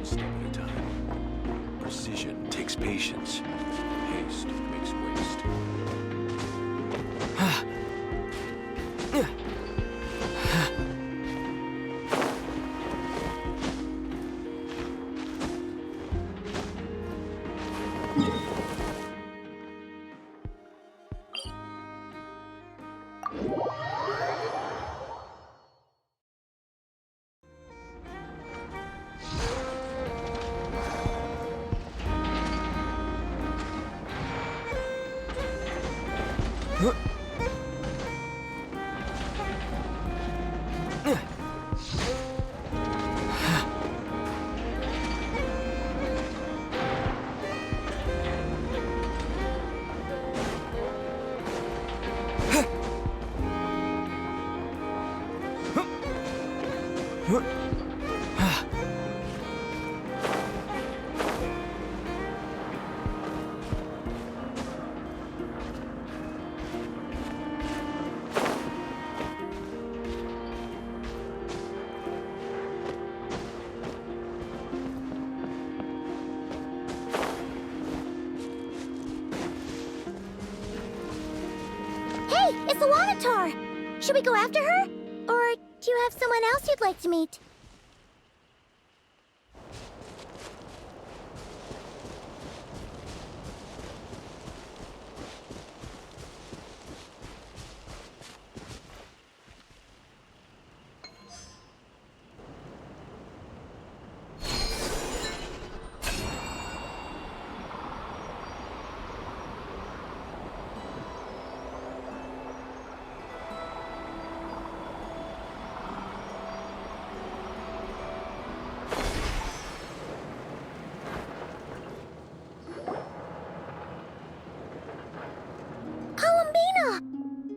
one step at a time. Precision takes patience. Haste makes waste. Hey, it's the Wanatar! Should we go after her? Or do you have someone else you'd like to meet?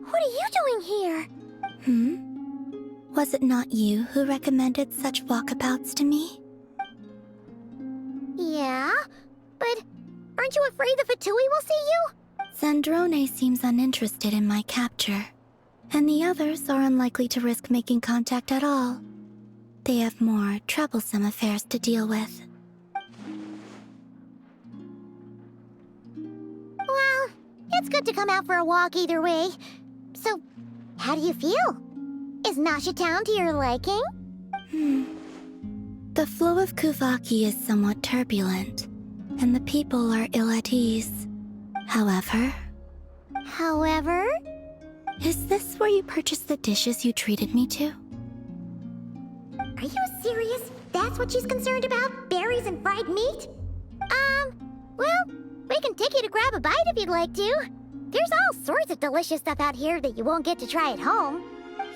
What are you doing here? Was it not you who recommended such walkabouts to me? Yeah, but aren't you afraid the Fatui will see you? Zandrone seems uninterested in my capture, and the others are unlikely to risk making contact at all. They have more troublesome affairs to deal with. Well, it's good to come out for a walk either way. So, how do you feel? Is Narsha Town to your liking? The flow of Kuvaki is somewhat turbulent, and the people are ill at ease. However... Is this where you purchased the dishes you treated me to? Are you serious? That's what she's concerned about? Berries and fried meat? Well, we can take you to grab a bite if you'd like to. There's all sorts of delicious stuff out here that you won't get to try at home.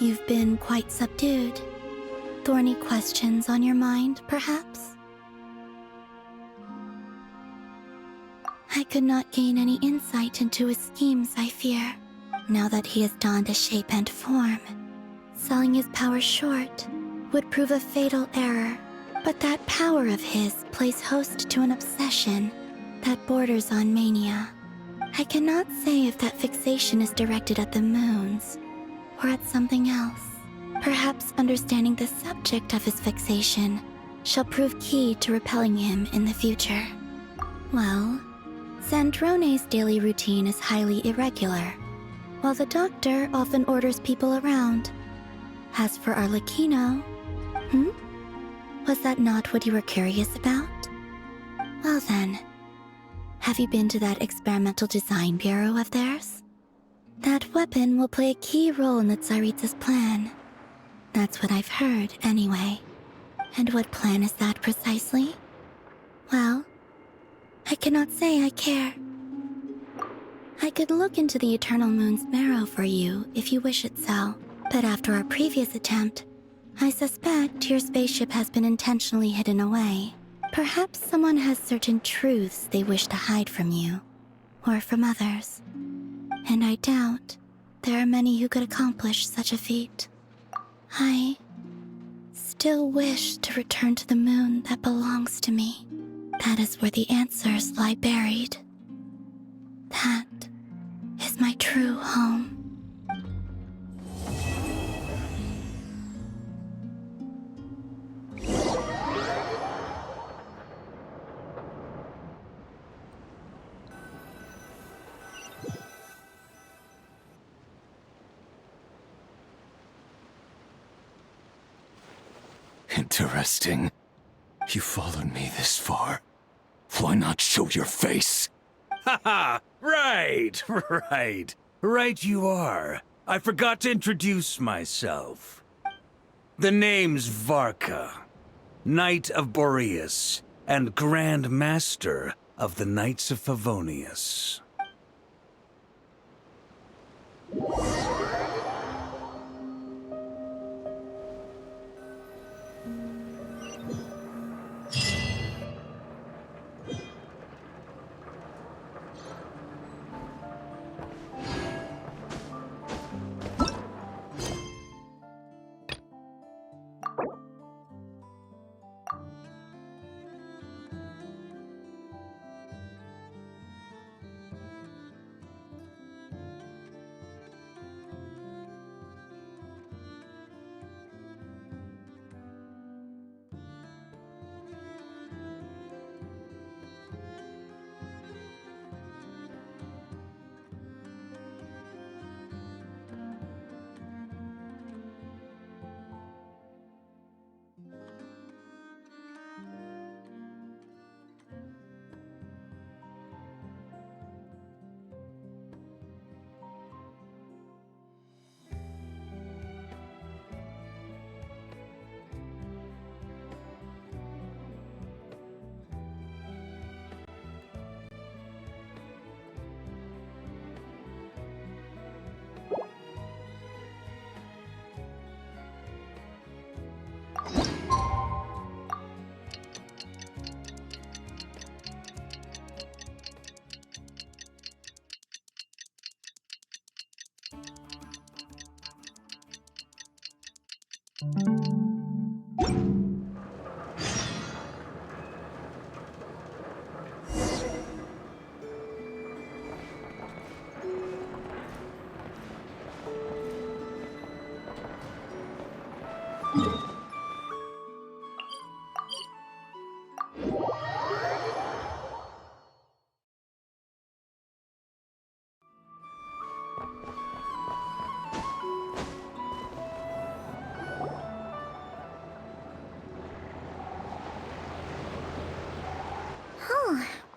You've been quite subdued. Thorny questions on your mind, perhaps? I could not gain any insight into his schemes, I fear, now that he has donned a shape and form. Selling his power short would prove a fatal error, but that power of his plays host to an obsession that borders on mania. I cannot say if that fixation is directed at the moons, or at something else. Perhaps understanding the subject of his fixation shall prove key to repelling him in the future. Well, Zandrone's daily routine is highly irregular, while the doctor often orders people around. As for Arlecchino... Was that not what you were curious about? Well then, have you been to that experimental design bureau of theirs? That weapon will play a key role in the Tsaritsa's plan. That's what I've heard, anyway. And what plan is that precisely? Well, I cannot say I care. I could look into the Eternal Moon's marrow for you if you wish it so, but after our previous attempt, I suspect your spaceship has been intentionally hidden away. Perhaps someone has certain truths they wish to hide from you, or from others. And I doubt there are many who could accomplish such a feat. I still wish to return to the moon that belongs to me. That is where the answers lie buried. That is my true home. Interesting. You followed me this far. Why not show your face? Haha! Right, right. Right you are. I forgot to introduce myself. The name's Varka, Knight of Boreas, and Grand Master of the Knights of Favonius.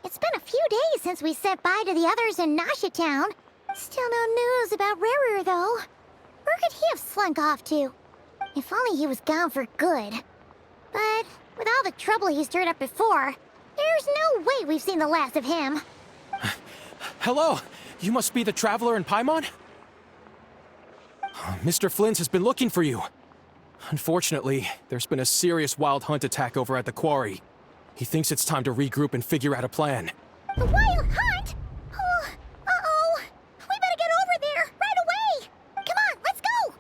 It's been a few days since we said bye to the others in Nasha Town. Still no news about Rarer, though. Where could he have slunk off to? If only he was gone for good. But with all the trouble he stirred up before, there's no way we've seen the last of him. Hello! You must be the traveler in Paimon? Mr. Flynn has been looking for you. Unfortunately, there's been a serious wild hunt attack over at the quarry. He thinks it's time to regroup and figure out a plan. The Wild Hunt? Oh, uh-oh. We better get over there, right away! Come on, let's go!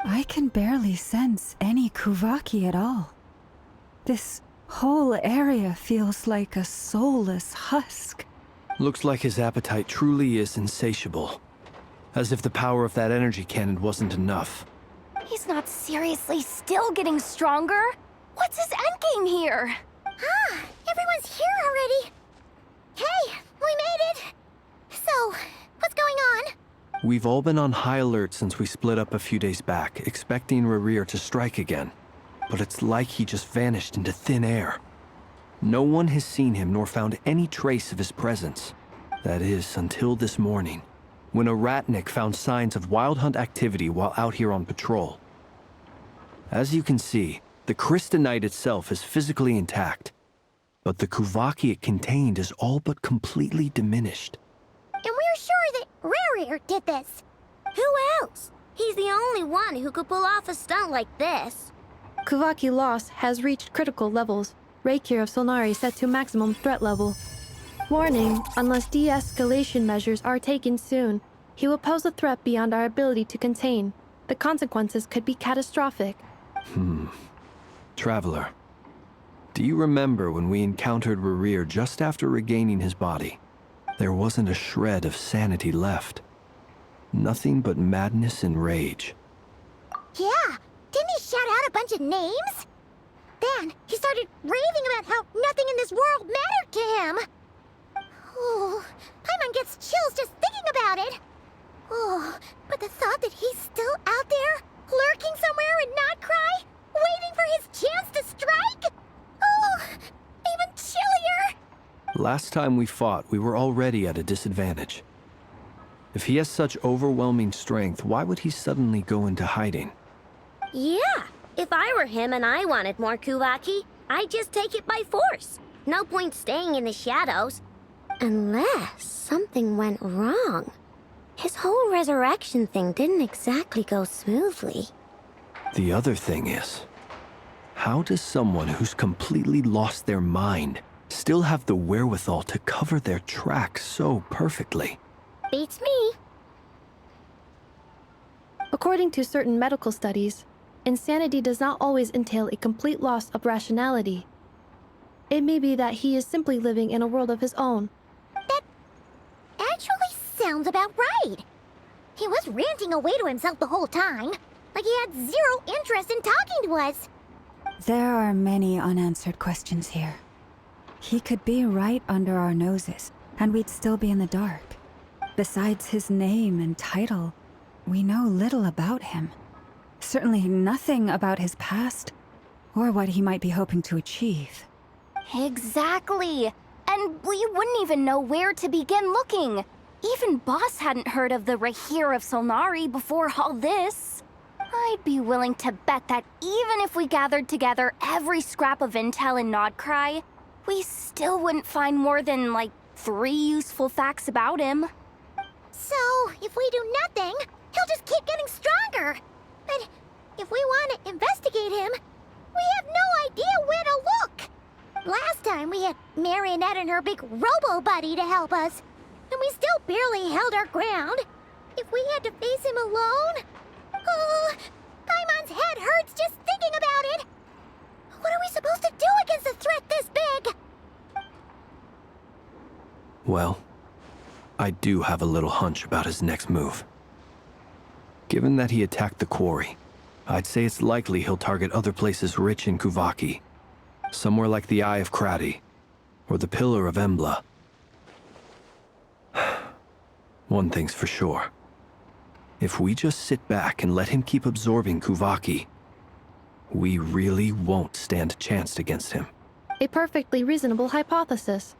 I can barely sense any Kuvaki at all. This whole area feels like a soulless husk. Looks like his appetite truly is insatiable. As if the power of that energy cannon wasn't enough. He's not seriously still getting stronger? What's his endgame here? Ah, everyone's here already. Hey, we made it. So, what's going on? We've all been on high alert since we split up a few days back, expecting Rerir to strike again. But it's like he just vanished into thin air. No one has seen him nor found any trace of his presence. That is, until this morning, when a ratnik found signs of Wild Hunt activity while out here on patrol. As you can see, the Crystonite itself is physically intact, but the Kuvaki it contained is all but completely diminished. And we're sure that Rerir did this. Who else? He's the only one who could pull off a stunt like this. Kuvaki loss has reached critical levels. Reikir of Solnari set to maximum threat level. Warning, unless de-escalation measures are taken soon, he will pose a threat beyond our ability to contain. The consequences could be catastrophic. Traveler, do you remember when we encountered Rerir just after regaining his body? There wasn't a shred of sanity left. Nothing but madness and rage. Yeah, didn't he shout out a bunch of names? Then he started raving about how nothing in this world mattered to him. Oh, Paimon gets chills just thinking about it. Oh, but the thought that he's still out there, lurking somewhere in Notcry, waiting for his chance to strike? Oh, even chillier. Last time we fought, we were already at a disadvantage. If he has such overwhelming strength, why would he suddenly go into hiding? Yeah, if I were him and I wanted more Kuvaki, I'd just take it by force. No point staying in the shadows. Unless something went wrong. His whole resurrection thing didn't exactly go smoothly. The other thing is, how does someone who's completely lost their mind still have the wherewithal to cover their tracks so perfectly? Beats me. According to certain medical studies, insanity does not always entail a complete loss of rationality. It may be that he is simply living in a world of his own. That actually sounds about right. He was ranting away to himself the whole time, like he had zero interest in talking to us. There are many unanswered questions here. He could be right under our noses, and we'd still be in the dark. Besides his name and title, we know little about him. Certainly nothing about his past, or what he might be hoping to achieve. Exactly. And we wouldn't even know where to begin looking. Even Boss hadn't heard of the Reikir of Solnari before all this. I'd be willing to bet that even if we gathered together every scrap of intel in Nodcry, we still wouldn't find more than, like, 3 useful facts about him. So, if we do nothing, he'll just keep getting stronger. But if we want to investigate him, we have no idea where to look. Last time we had Marionette and her big robo-buddy to help us, and we still barely held our ground. If we had to face him alone... Oh, Paimon's head hurts just thinking about it. What are we supposed to do against a threat this big? Well, I do have a little hunch about his next move. Given that he attacked the quarry, I'd say it's likely he'll target other places rich in Kuvaki. Somewhere like the Eye of Krati, or the Pillar of Embla. One thing's for sure. If we just sit back and let him keep absorbing Kuvaki, we really won't stand a chance against him. A perfectly reasonable hypothesis.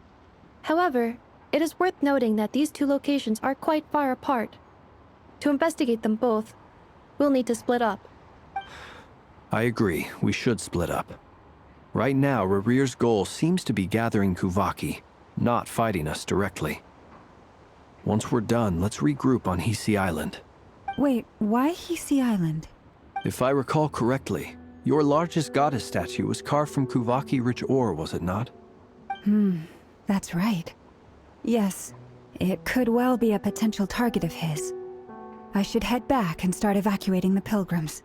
However, it is worth noting that these two locations are quite far apart. To investigate them both, we'll need to split up. I agree, we should split up. Right now, Rerir's goal seems to be gathering Kuvaki, not fighting us directly. Once we're done, let's regroup on Hisi Island. Wait, why Hisi Island? If I recall correctly, your largest goddess statue was carved from Kuvaki-rich ore, was it not? That's right. Yes, it could well be a potential target of his. I should head back and start evacuating the pilgrims.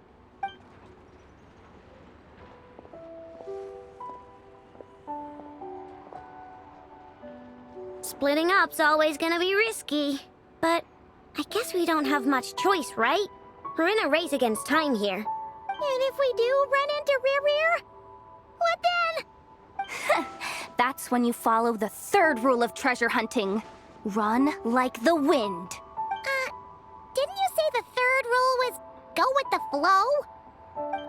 Splitting up's always gonna be risky. But I guess we don't have much choice, right? We're in a race against time here. And if we do run into Rear, what then? That's when you follow the third rule of treasure hunting. Run like the wind. Didn't you say the third rule was go with the flow?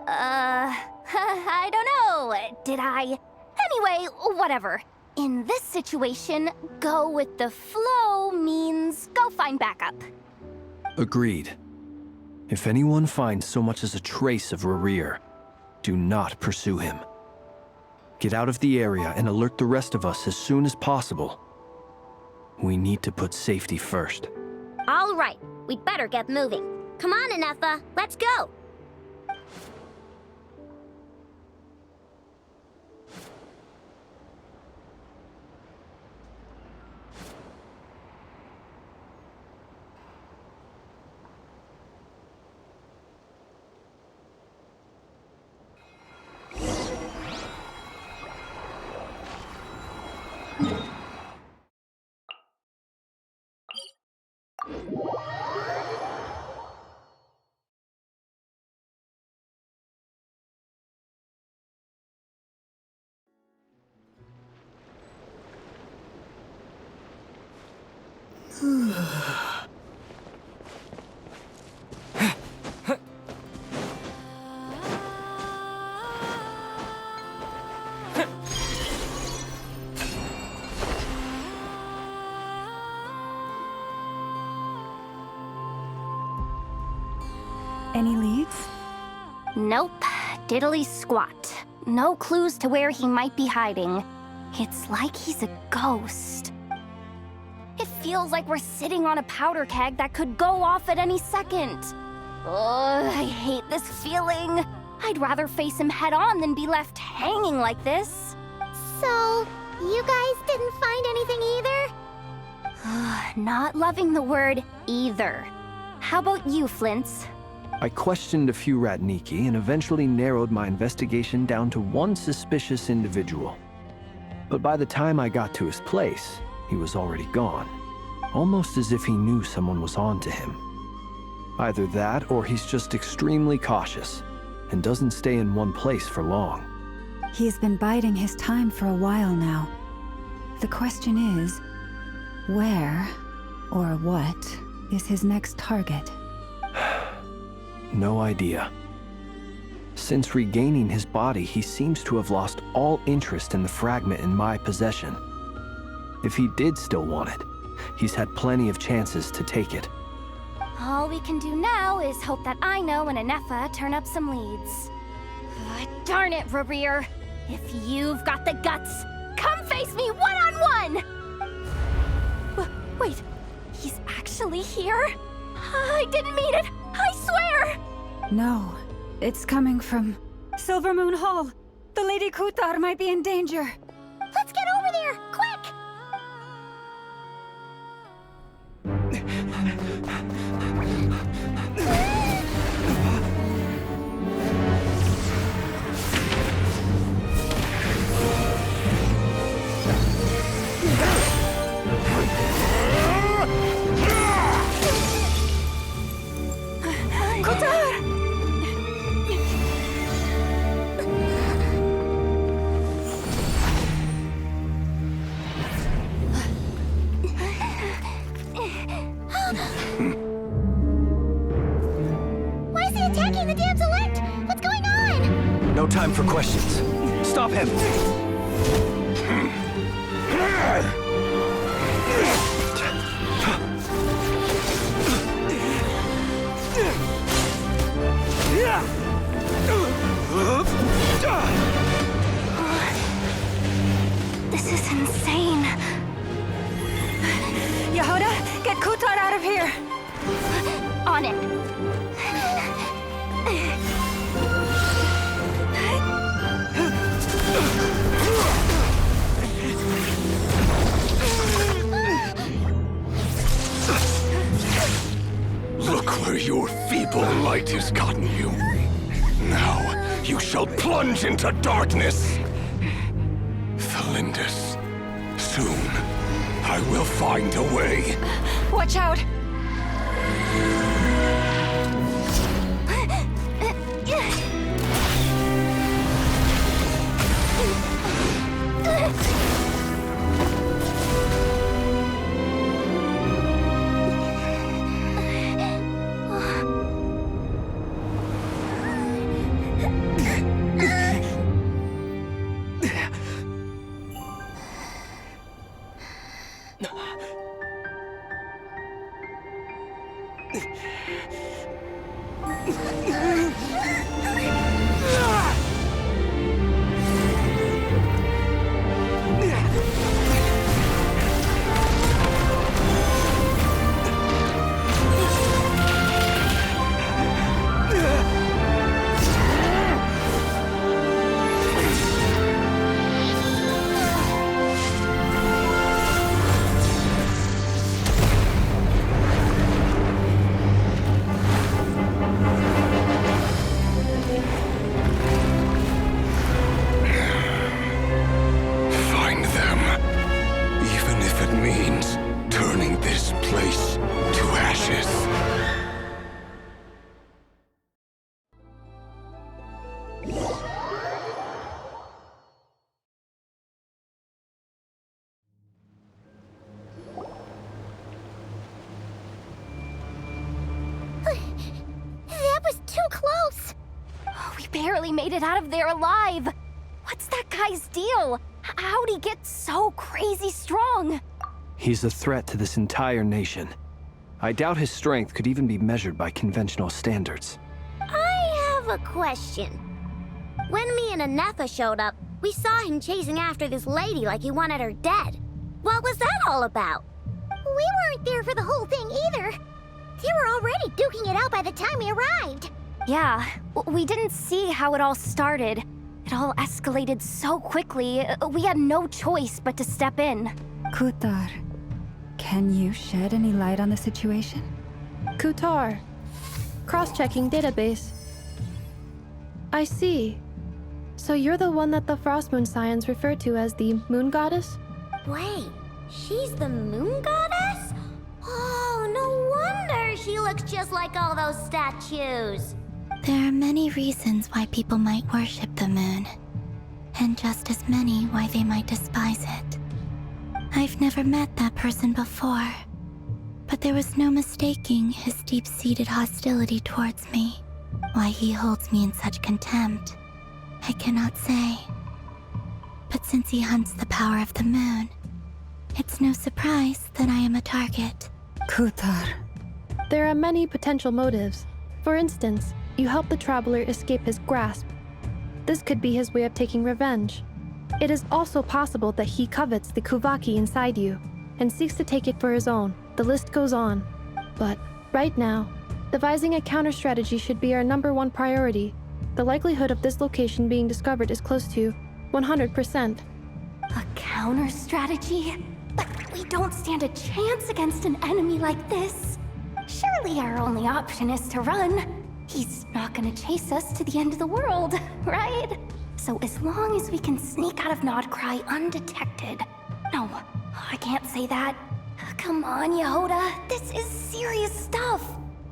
I don't know. Did I? Anyway, whatever. In this situation, go with the flow means go find backup. Agreed. If anyone finds so much as a trace of Rerir, do not pursue him. Get out of the area and alert the rest of us as soon as possible. We need to put safety first. All right, we'd better get moving. Come on, Anefa, let's go. Any leads? Nope. Diddly squat. No clues to where he might be hiding. It's like he's a ghost. It feels like we're sitting on a powder keg that could go off at any second. Ugh, I hate this feeling. I'd rather face him head on than be left hanging like this. So, you guys didn't find anything either? Not loving the word either. How about you, Flints? I questioned a few Ratniki and eventually narrowed my investigation down to one suspicious individual. But by the time I got to his place, he was already gone. Almost as if he knew someone was on to him. Either that, or he's just extremely cautious and doesn't stay in one place for long. He's been biding his time for a while now. The question is, where or what is his next target? No idea. Since regaining his body, he seems to have lost all interest in the fragment in my possession. If he did still want it, he's had plenty of chances to take it. All we can do now is hope that Aino and Anefa turn up some leads. Darn it, Rerir! If you've got the guts, come face me one-on-one! Wait, he's actually here? I didn't mean it! I swear! No, it's coming from Silver Moon Hall. The Lady Kutar might be in danger. Let's get over there, quick! Why is he attacking the damsel elect? What's going on? No time for questions. Stop him! This is insane. Yehuda, get Kutar out of here! On it. Look where your feeble light has gotten you. Now you shall plunge into darkness. Thalindus, soon I will find a way. Watch out! Find them. Even if it means turning this place to ashes. That was too close! We barely made it out of there alive. What's that guy's deal? How'd he get so crazy strong? He's a threat to this entire nation. I doubt his strength could even be measured by conventional standards. I have a question. When me and Anetha showed up, we saw him chasing after this lady like he wanted her dead. What was that all about? We weren't there for the whole thing either. They were already duking it out by the time we arrived. Yeah, we didn't see how it all started. It all escalated so quickly, we had no choice but to step in. Kutar, can you shed any light on the situation? Kutar. Cross-checking database. I see. So you're the one that the Frost Moon Scions refer to as the Moon Goddess? Wait, she's the moon goddess? Oh, no wonder she looks just like all those statues. There are many reasons why people might worship the moon, and just as many why they might despise it. I've never met that person before, but there was no mistaking his deep-seated hostility towards me. Why he holds me in such contempt, I cannot say. But since he hunts the power of the moon, it's no surprise that I am a target. Kutar. There are many potential motives. For instance, you help the Traveler escape his grasp. This could be his way of taking revenge. It is also possible that he covets the Kuvaki inside you and seeks to take it for his own. The list goes on. But right now, devising a counter-strategy should be our #1 priority. The likelihood of this location being discovered is close to 100%. A counter-strategy? But we don't stand a chance against an enemy like this. Surely our only option is to run. He's not gonna chase us to the end of the world, right? So as long as we can sneak out of Nodcry undetected... No, I can't say that. Come on, Yehoda, this is serious stuff.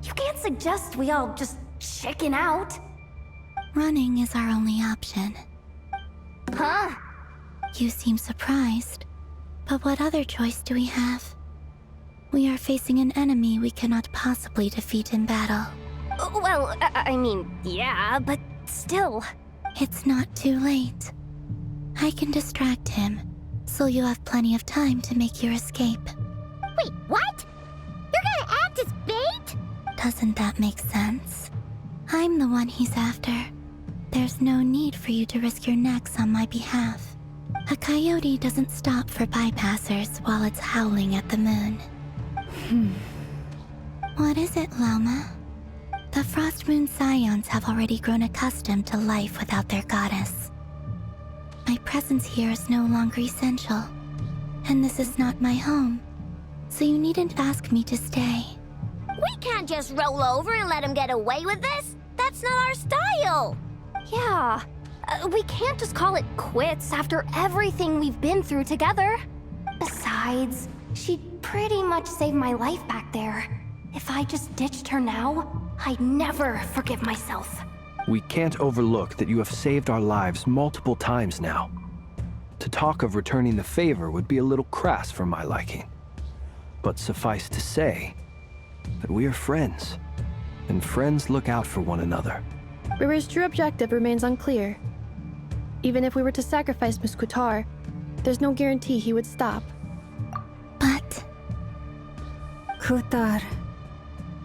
You can't suggest we all just chicken out. Running is our only option. Huh? You seem surprised, but what other choice do we have? We are facing an enemy we cannot possibly defeat in battle. Well, I mean, yeah, but still. It's not too late. I can distract him, so you have plenty of time to make your escape. Wait, what? You're gonna act as bait? Doesn't that make sense? I'm the one he's after. There's no need for you to risk your necks on my behalf. A coyote doesn't stop for bypassers while it's howling at the moon. What is it, Loma? The Frost Moon Scions have already grown accustomed to life without their goddess. My presence here is no longer essential, and this is not my home, so you needn't ask me to stay. We can't just roll over and let him get away with this. That's not our style. Yeah, we can't just call it quits after everything we've been through together. Besides, She'd pretty much saved my life back there. If I just ditched her now, I'd never forgive myself. We can't overlook that you have saved our lives multiple times now. To talk of returning the favor would be a little crass for my liking. But suffice to say that we are friends, and friends look out for one another. River's true objective remains unclear. Even if we were to sacrifice Muskutar, there's no guarantee he would stop. But Kutar,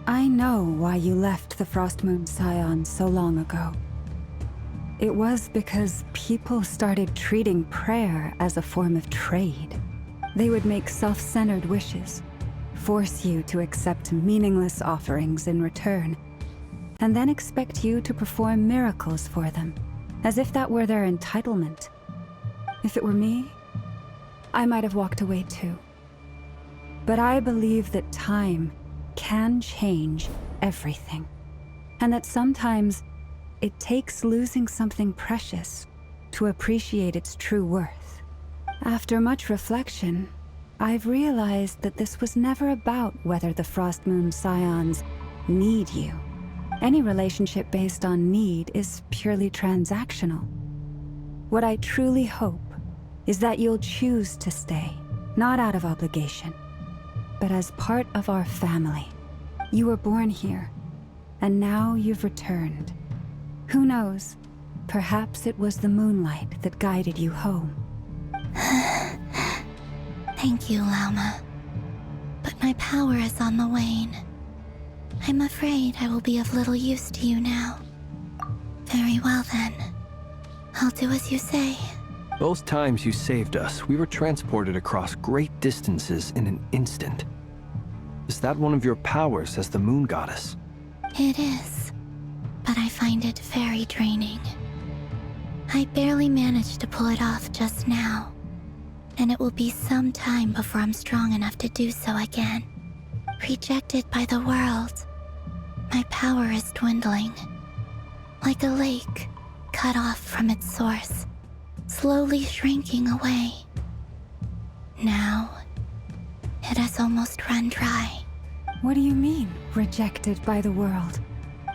I know why you left the Frostmoon Scion so long ago. It was because people started treating prayer as a form of trade. They would make self-centered wishes, force you to accept meaningless offerings in return, and then expect you to perform miracles for them, as if that were their entitlement. If it were me, I might have walked away too. But I believe that time can change everything, and that sometimes it takes losing something precious to appreciate its true worth. After much reflection, I've realized that this was never about whether the Frostmoon Scions need you. Any relationship based on need is purely transactional. What I truly hope is that you'll choose to stay, not out of obligation, but as part of our family. You were born here, and now you've returned. Who knows? Perhaps it was the moonlight that guided you home. thank you, Lauma. But my power is on the wane. I'm afraid I will be of little use to you now. Very well then. I'll do as you say. Both times you saved us, we were transported across great distances in an instant. Is that one of your powers as the Moon Goddess? It is, but I find it very draining. I barely managed to pull it off just now, and it will be some time before I'm strong enough to do so again. Rejected by the world, my power is dwindling. Like a lake cut off from its source, slowly shrinking away. Now, it has almost run dry. What do you mean, rejected by the world?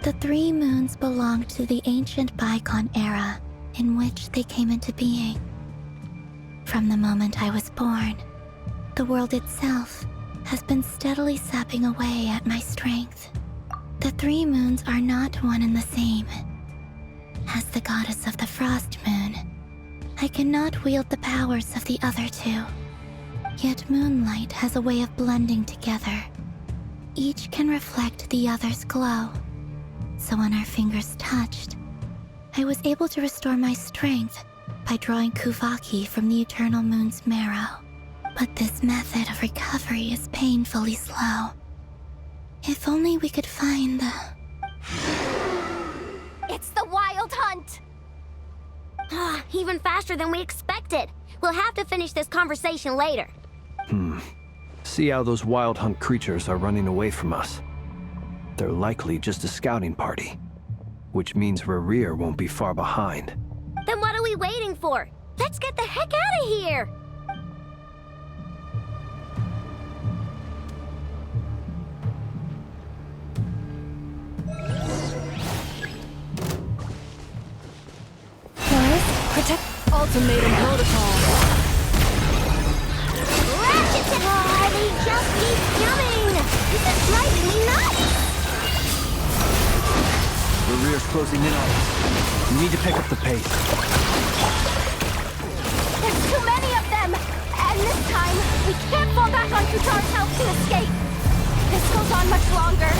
The three moons belonged to the ancient Bygone era in which they came into being. From the moment I was born, the world itself has been steadily sapping away at my strength. The three moons are not one and the same. As the goddess of the Frost Moon, I cannot wield the powers of the other two. Yet moonlight has a way of blending together. Each can reflect the other's glow. So when our fingers touched, I was able to restore my strength by drawing Kuvaki from the Eternal Moon's marrow. But this method of recovery is painfully slow. If only we could find the... It's the Wild Hunt! Even faster than we expected. We'll have to finish this conversation later. See how those Wild Hunt creatures are running away from us. They're likely just a scouting party, which means Rerir won't be far behind. Then what are we waiting for? Let's get the heck out of here! Protect... Ultimatum protocol. They just keep coming! This is driving me nuts! Rerir's closing in on us. We need to pick up the pace. There's too many of them! And this time, we can't fall back on Kutar's help to escape! This goes on much longer.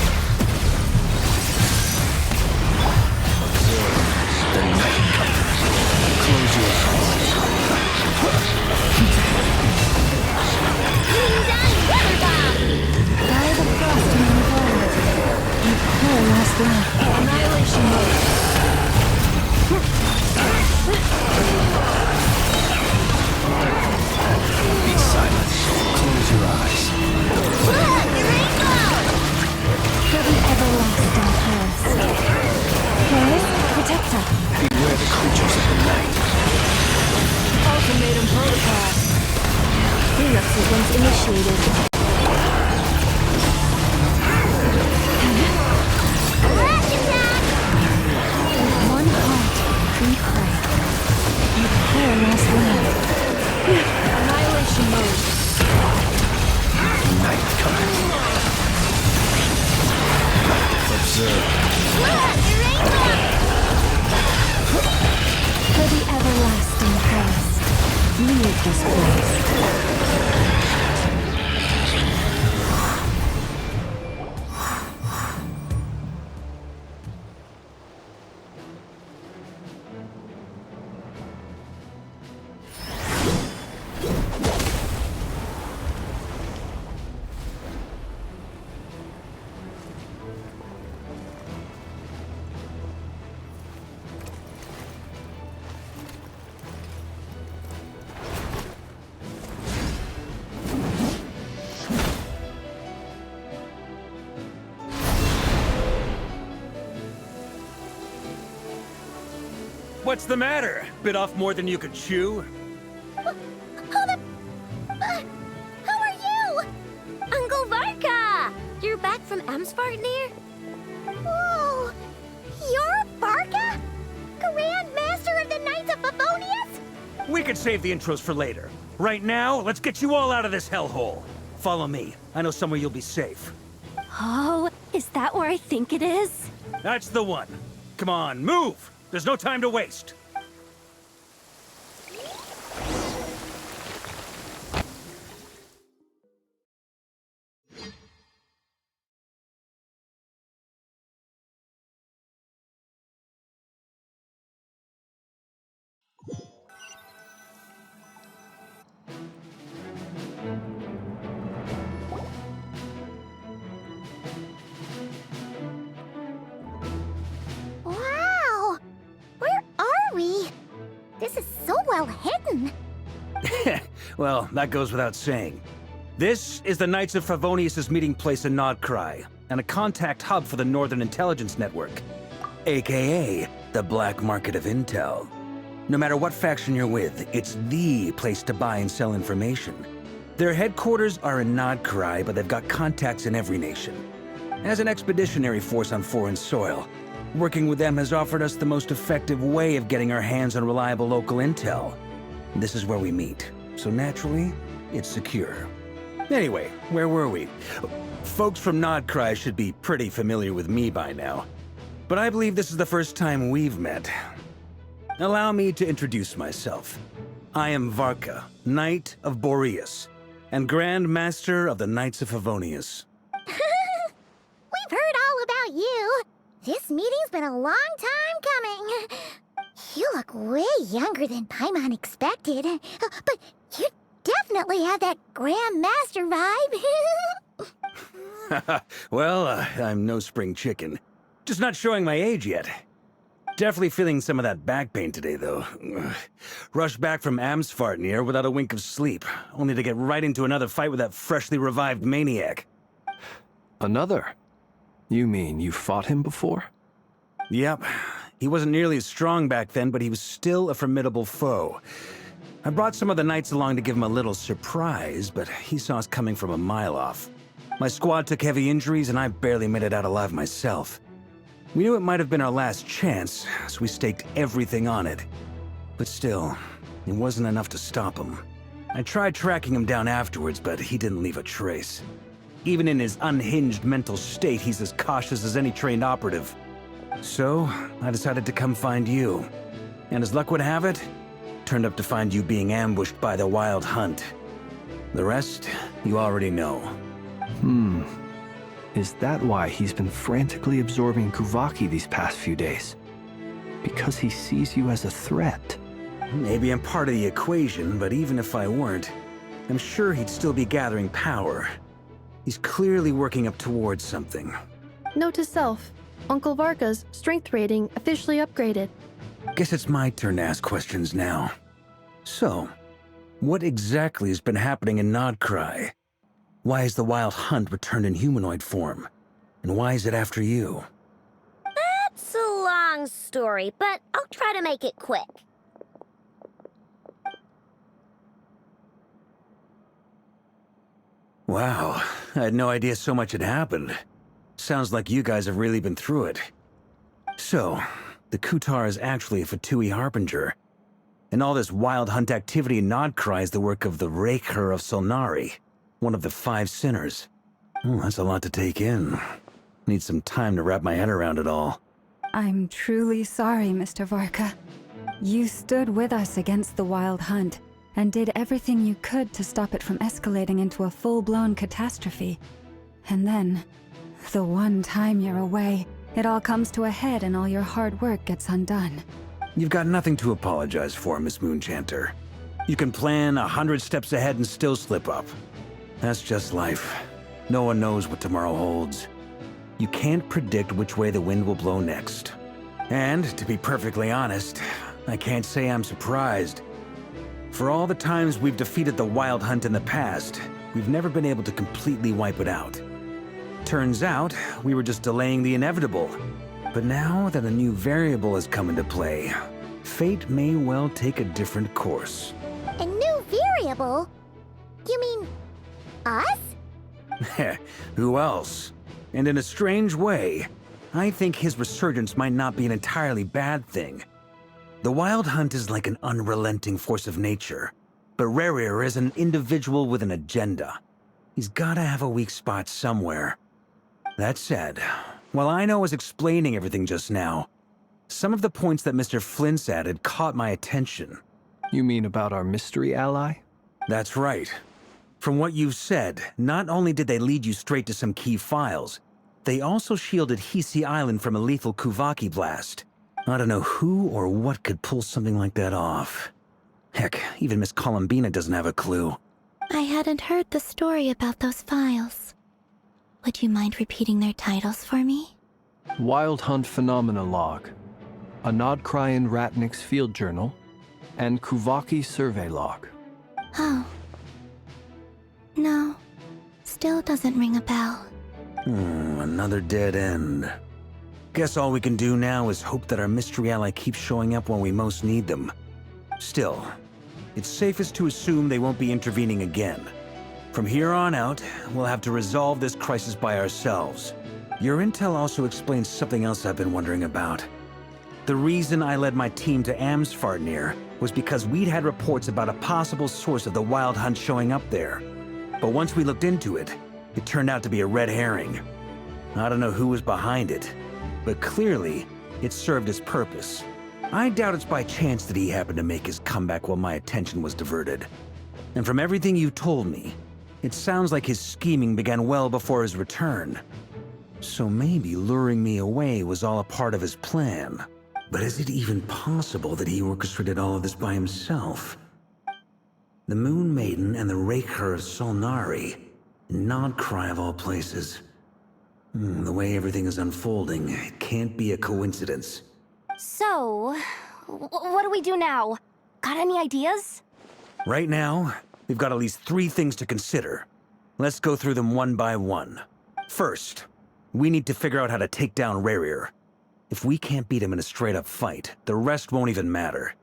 The night comes. Close your eyes. By the frost moon forward. You pour last life. Annihilation mode. Be silent. Close your eyes. For the everlasting Paris. Paris, protector. Beware the creatures of the night. Ultimatum protocol. Cleanup sequence initiated. deserve. For the everlasting past, leave this place. What's the matter? Bit off more than you could chew? Who are you? Uncle Varka! You're back from Amsvartnir? Whoa! You're Varka? Grand Master of the Knights of Favonius? We could save the intros for later. Right now, let's get you all out of this hellhole. Follow me. I know somewhere you'll be safe. Oh, is that where I think it is? That's the one. Come on, move! There's no time to waste. Wow! Where are we? This is so well hidden. Well, that goes without saying. This is the Knights of Favonius' meeting place in Nodcry, and a contact hub for the Northern Intelligence Network, aka the Black Market of Intel. No matter what faction you're with, it's the place to buy and sell information. Their headquarters are in Nodcry, but they've got contacts in every nation. As an expeditionary force on foreign soil, working with them has offered us the most effective way of getting our hands on reliable local intel. This is where we meet, so naturally, it's secure. Anyway, where were we? Folks from Nodcry should be pretty familiar with me by now, but I believe this is the first time we've met. Allow me to introduce myself. I am Varka, Knight of Boreas, and Grand Master of the Knights of Favonius. We've heard all about you. This meeting's been a long time coming. You look way younger than Paimon expected, but you definitely have that Grand Master vibe. Well, I'm no spring chicken. Just not showing my age yet. Definitely feeling some of that back pain today, though. Rushed back from Amsvartnir without a wink of sleep, only to get right into another fight with that freshly revived maniac. Another? You mean you fought him before? Yep. He wasn't nearly as strong back then, but he was still a formidable foe. I brought some of the knights along to give him a little surprise, but he saw us coming from a mile off. My squad took heavy injuries, and I barely made it out alive myself. We knew it might have been our last chance, so we staked everything on it. But still, it wasn't enough to stop him. I tried tracking him down afterwards, but he didn't leave a trace. Even in his unhinged mental state, he's as cautious as any trained operative. So, I decided to come find you. And as luck would have it, turned up to find you being ambushed by the Wild Hunt. The rest, you already know. Is that why he's been frantically absorbing Kuvaki these past few days? Because he sees you as a threat? Maybe I'm part of the equation, but even if I weren't, I'm sure he'd still be gathering power. He's clearly working up towards something. Note to self, Uncle Varka's strength rating officially upgraded. Guess it's my turn to ask questions now. So, what exactly has been happening in Nodcry? Why has the Wild Hunt returned in humanoid form? And why is it after you? That's a long story, but I'll try to make it quick. Wow, I had no idea so much had happened. Sounds like you guys have really been through it. So, the Kutar is actually a Fatui Harbinger. And all this Wild Hunt activity in Nodcry is the work of the Raker of Solnari, one of the 5 sinners. That's a lot to take in. Need some time to wrap my head around it all. I'm truly sorry, Mr. Varka. You stood with us against the Wild Hunt and did everything you could to stop it from escalating into a full-blown catastrophe. And then, the one time you're away, it all comes to a head and all your hard work gets undone. You've got nothing to apologize for, Miss Moonchanter. You can plan 100 steps ahead and still slip up. That's just life. No one knows what tomorrow holds. You can't predict which way the wind will blow next. And, to be perfectly honest, I can't say I'm surprised. For all the times we've defeated the Wild Hunt in the past, we've never been able to completely wipe it out. Turns out, we were just delaying the inevitable. But now that a new variable has come into play, fate may well take a different course. A new variable? You mean us? Who else? And in a strange way, I think his resurgence might not be an entirely bad thing. The Wild Hunt is like an unrelenting force of nature, but Rerir is an individual with an agenda. He's gotta have a weak spot somewhere. That said, while Ino was explaining everything just now, some of the points that Mr. Flint's added caught my attention. You mean about our mystery ally? That's right. From what you've said, not only did they lead you straight to some key files, they also shielded Hisi Island from a lethal Kuvaki blast. I don't know who or what could pull something like that off. Heck, even Miss Columbina doesn't have a clue. I hadn't heard the story about those files. Would you mind repeating their titles for me? Wild Hunt Phenomena Log, a Nodcrian Ratnik's Field Journal, and Kuvaki Survey Log. Oh. No. Still doesn't ring a bell. Another dead end. Guess all we can do now is hope that our mystery ally keeps showing up when we most need them. Still, it's safest to assume they won't be intervening again. From here on out, we'll have to resolve this crisis by ourselves. Your intel also explains something else I've been wondering about. The reason I led my team to Amsfartnir was because we'd had reports about a possible source of the Wild Hunt showing up there. But once we looked into it, it turned out to be a red herring. I don't know who was behind it, but clearly, it served its purpose. I doubt it's by chance that he happened to make his comeback while my attention was diverted. And from everything you told me, it sounds like his scheming began well before his return. So maybe luring me away was all a part of his plan. But is it even possible that he orchestrated all of this by himself? The Moon Maiden and the Raker of Solnari, Nodcry of all places. The way everything is unfolding, it can't be a coincidence. So, what do we do now? Got any ideas? Right now, we've got at least 3 things to consider. Let's go through them one by one. First, we need to figure out how to take down Rerir. If we can't beat him in a straight-up fight, the rest won't even matter.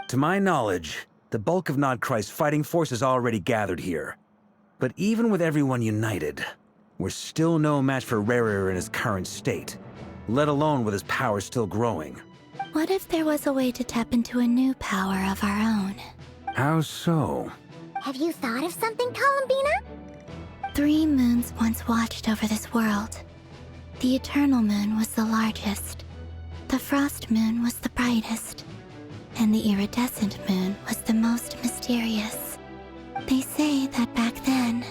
To my knowledge, the bulk of Nodcry's fighting force is already gathered here. But even with everyone united, we're still no match for Rerir in his current state, let alone with his power still growing. What if there was a way to tap into a new power of our own? How so? Have you thought of something, Columbina? 3 moons once watched over this world. The Eternal Moon was the largest. The Frost Moon was the brightest. And the Iridescent Moon was the most mysterious. They say that back then,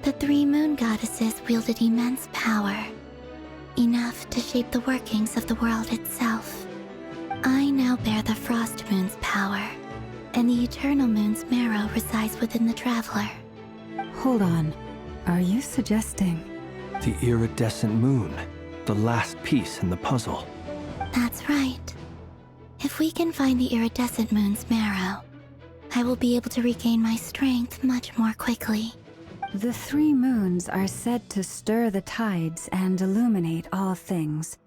the 3 moon goddesses wielded immense power, enough to shape the workings of the world itself. I now bear the Frost Moon's power, and the Eternal Moon's marrow resides within the Traveler. Hold on. Are you suggesting... The Iridescent Moon, the last piece in the puzzle. That's right. If we can find the Iridescent Moon's marrow, I will be able to regain my strength much more quickly. The 3 moons are said to stir the tides and illuminate all things.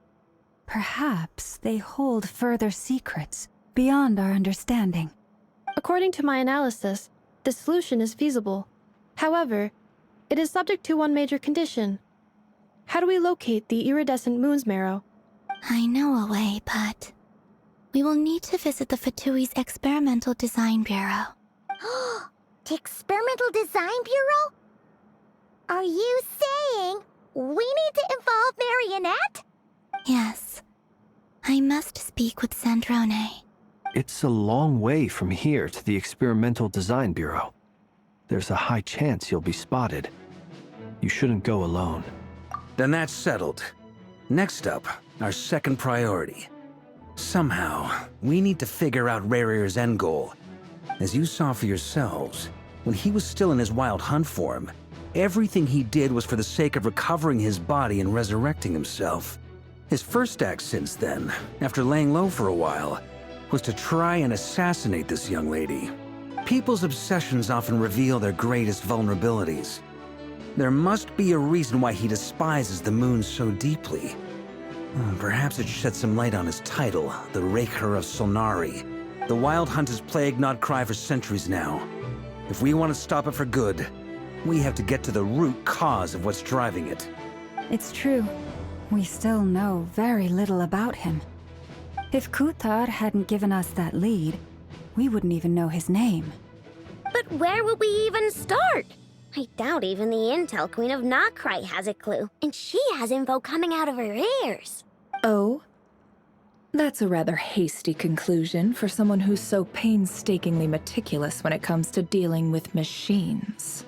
Perhaps they hold further secrets beyond our understanding. According to my analysis, the solution is feasible. However, it is subject to one major condition. How do we locate the Iridescent Moon's marrow? I know a way, but... we will need to visit the Fatui's Experimental Design Bureau. The Experimental Design Bureau? Are you saying we need to involve Marionette? Yes. I must speak with Sandrone. It's a long way from here to the Experimental Design Bureau. There's a high chance you'll be spotted. You shouldn't go alone. Then that's settled. Next up, our second priority. Somehow, we need to figure out Rarir's end goal. As you saw for yourselves, when he was still in his wild hunt form, everything he did was for the sake of recovering his body and resurrecting himself. His first act since then, after laying low for a while, was to try and assassinate this young lady. People's obsessions often reveal their greatest vulnerabilities. There must be a reason why he despises the moon so deeply. Perhaps it sheds some light on his title, the Raker of Solnari. The Wild Hunt has plagued Notcry for centuries now. If we want to stop it for good, we have to get to the root cause of what's driving it. It's true. We still know very little about him. If Kuthar hadn't given us that lead, we wouldn't even know his name. But where would we even start? I doubt even the Intel Queen of Notcry has a clue, and she has info coming out of her ears. Oh? That's a rather hasty conclusion for someone who's so painstakingly meticulous when it comes to dealing with machines.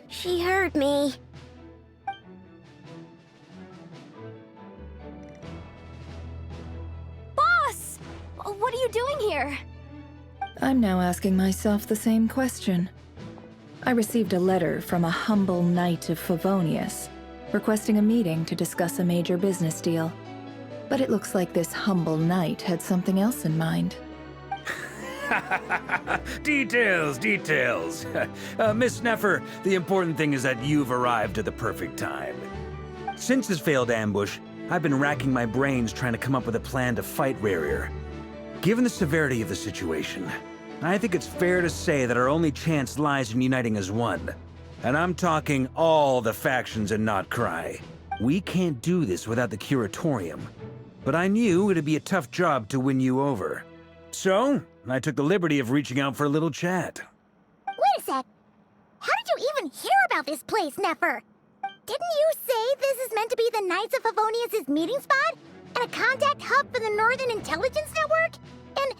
She heard me. Boss! What are you doing here? I'm now asking myself the same question. I received a letter from a humble knight of Favonius, requesting a meeting to discuss a major business deal. But it looks like this humble knight had something else in mind. Details, details. Miss Sneffer, the important thing is that you've arrived at the perfect time. Since this failed ambush, I've been racking my brains trying to come up with a plan to fight Rarir. Given the severity of the situation, I think it's fair to say that our only chance lies in uniting as one. And I'm talking all the factions in Notcry. We can't do this without the Curatorium. But I knew it'd be a tough job to win you over. So, I took the liberty of reaching out for a little chat. Wait a sec. How did you even hear about this place, Nefer? Didn't you say this is meant to be the Knights of Favonius' meeting spot? And a contact hub for the Northern Intelligence Network? And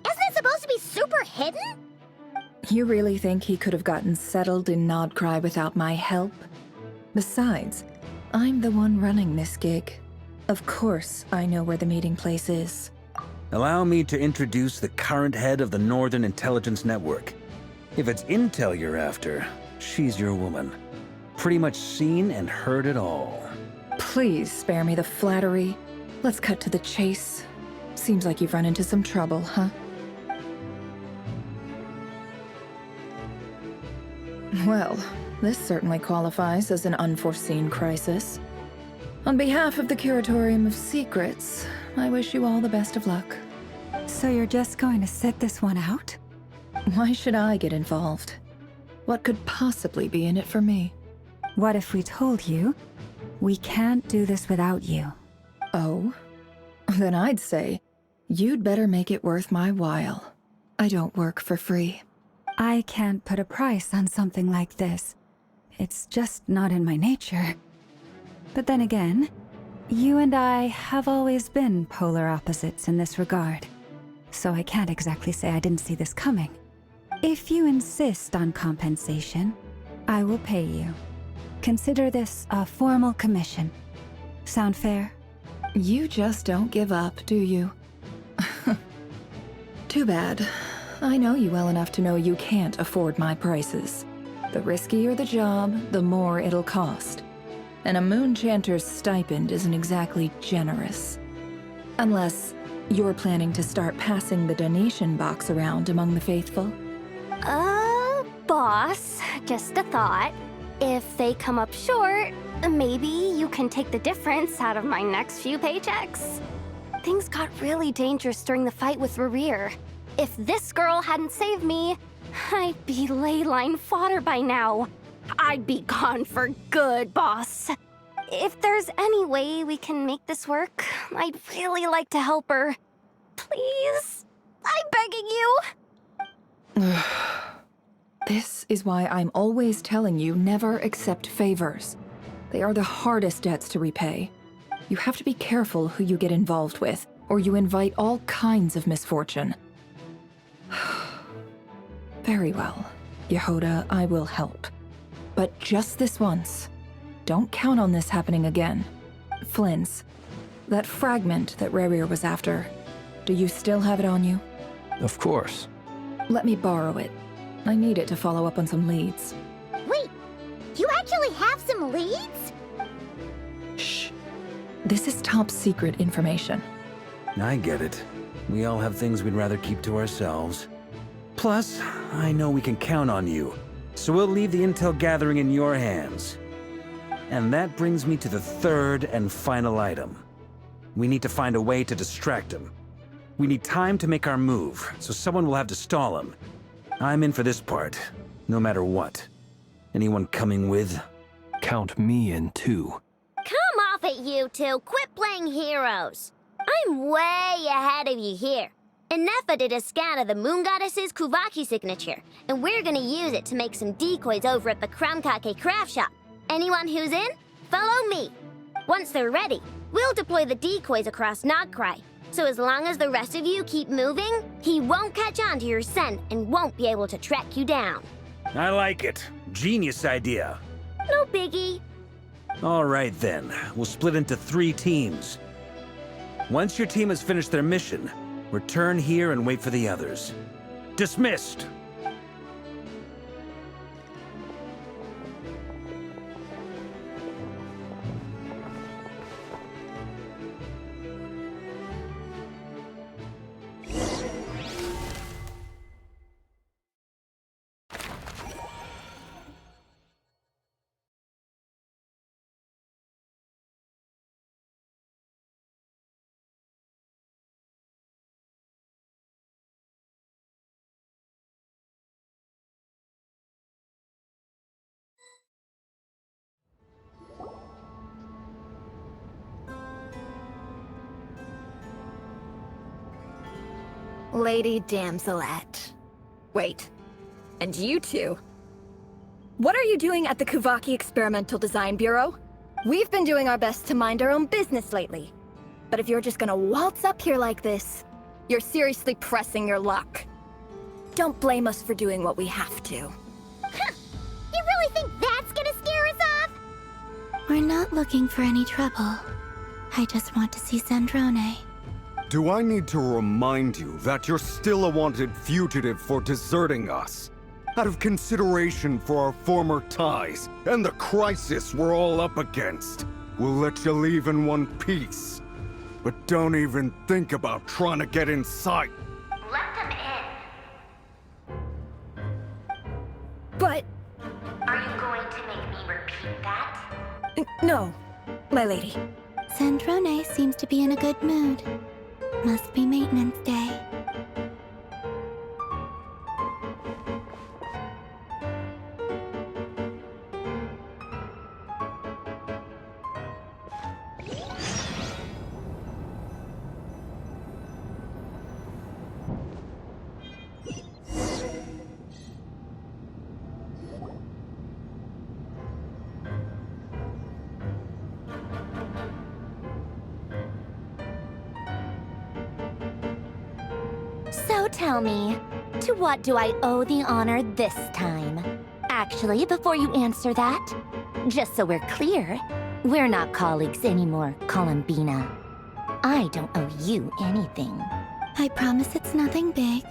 isn't it supposed to be super hidden? You really think he could have gotten settled in Notcry without my help? Besides, I'm the one running this gig. Of course I know where the meeting place is. Allow me to introduce the current head of the Northern Intelligence Network. If it's intel you're after, she's your woman. Pretty much seen and heard it all. Please spare me the flattery. Let's cut to the chase. Seems like you've run into some trouble, huh? Well, this certainly qualifies as an unforeseen crisis. On behalf of the Curatorium of Secrets, I wish you all the best of luck. So you're just going to sit this one out? Why should I get involved? What could possibly be in it for me? What if we told you we can't do this without you? Oh? Then I'd say, you'd better make it worth my while. I don't work for free. I can't put a price on something like this. It's just not in my nature. But then again, you and I have always been polar opposites in this regard. So I can't exactly say I didn't see this coming. If you insist on compensation, I will pay you. Consider this a formal commission. Sound fair? You just don't give up, do you? Too bad. I know you well enough to know you can't afford my prices. The riskier the job, the more it'll cost. And a Moonchanter's stipend isn't exactly generous. Unless you're planning to start passing the donation box around among the faithful. Boss, just a thought. If they come up short, maybe you can take the difference out of my next few paychecks. Things got really dangerous during the fight with Rarir. If this girl hadn't saved me, I'd be ley line fodder by now. I'd be gone for good, boss. If there's any way we can make this work, I'd really like to help her. Please? I'm begging you. This is why I'm always telling you never accept favors. They are the hardest debts to repay. You have to be careful who you get involved with, or you invite all kinds of misfortune. Very well. Yehoda, I will help. But just this once. Don't count on this happening again. Flins, that fragment that Rerir was after, do you still have it on you? Of course. Let me borrow it. I need it to follow up on some leads. Wait, you actually have some leads? Shh. This is top secret information. I get it. We all have things we'd rather keep to ourselves. Plus, I know we can count on you, so we'll leave the intel gathering in your hands. And that brings me to the third and final item. We need to find a way to distract him. We need time to make our move, so someone will have to stall him. I'm in for this part, no matter what. Anyone coming with? Count me in too. Come off it, you two. Quit playing heroes. I'm way ahead of you here. Nefa did a scan of the Moon Goddess's Kuvaki signature, and we're gonna use it to make some decoys over at the Kramkake craft shop. Anyone who's in, follow me. Once they're ready, we'll deploy the decoys across Nogcry. So as long as the rest of you keep moving, he won't catch on to your scent and won't be able to track you down. I like it. Genius idea. No biggie. All right then, we'll split into 3 teams. Once your team has finished their mission, return here and wait for the others. Dismissed! Lady Damselette. Wait, and you two? What are you doing at the Kuvaki Experimental Design Bureau? We've been doing our best to mind our own business lately. But if you're just gonna waltz up here like this, you're seriously pressing your luck. Don't blame us for doing what we have to. Huh. You really think that's gonna scare us off? We're not looking for any trouble. I just want to see Zandrone. Do I need to remind you that you're still a wanted fugitive for deserting us? Out of consideration for our former ties and the crisis we're all up against, we'll let you leave in one piece. But don't even think about trying to get inside. Let them in. But... Are you going to make me repeat that? No, my lady. Zandrone seems to be in a good mood. Must be maintenance day. So tell me, to what do I owe the honor this time? Actually, before you answer that, just so we're clear, we're not colleagues anymore, Columbina. I don't owe you anything. I promise it's nothing big.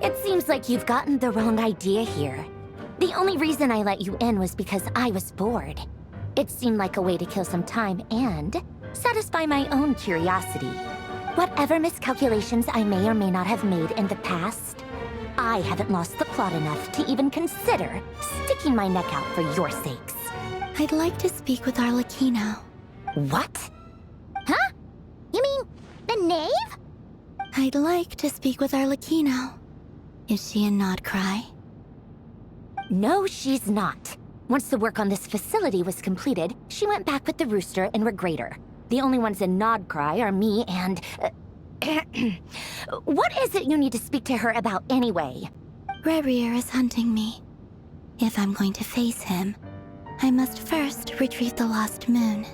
It seems like you've gotten the wrong idea here. The only reason I let you in was because I was bored. It seemed like a way to kill some time and satisfy my own curiosity. Whatever miscalculations I may or may not have made in the past, I haven't lost the plot enough to even consider sticking my neck out for your sakes. I'd like to speak with Arlecchino. What? Huh? You mean the knave? I'd like to speak with Arlecchino. Is she in Nodcry? No, she's not. Once the work on this facility was completed, she went back with the Rooster and Regrator. The only ones in Nodcry are me and... What is it you need to speak to her about anyway? Rerir is hunting me. If I'm going to face him, I must first retrieve the lost moon.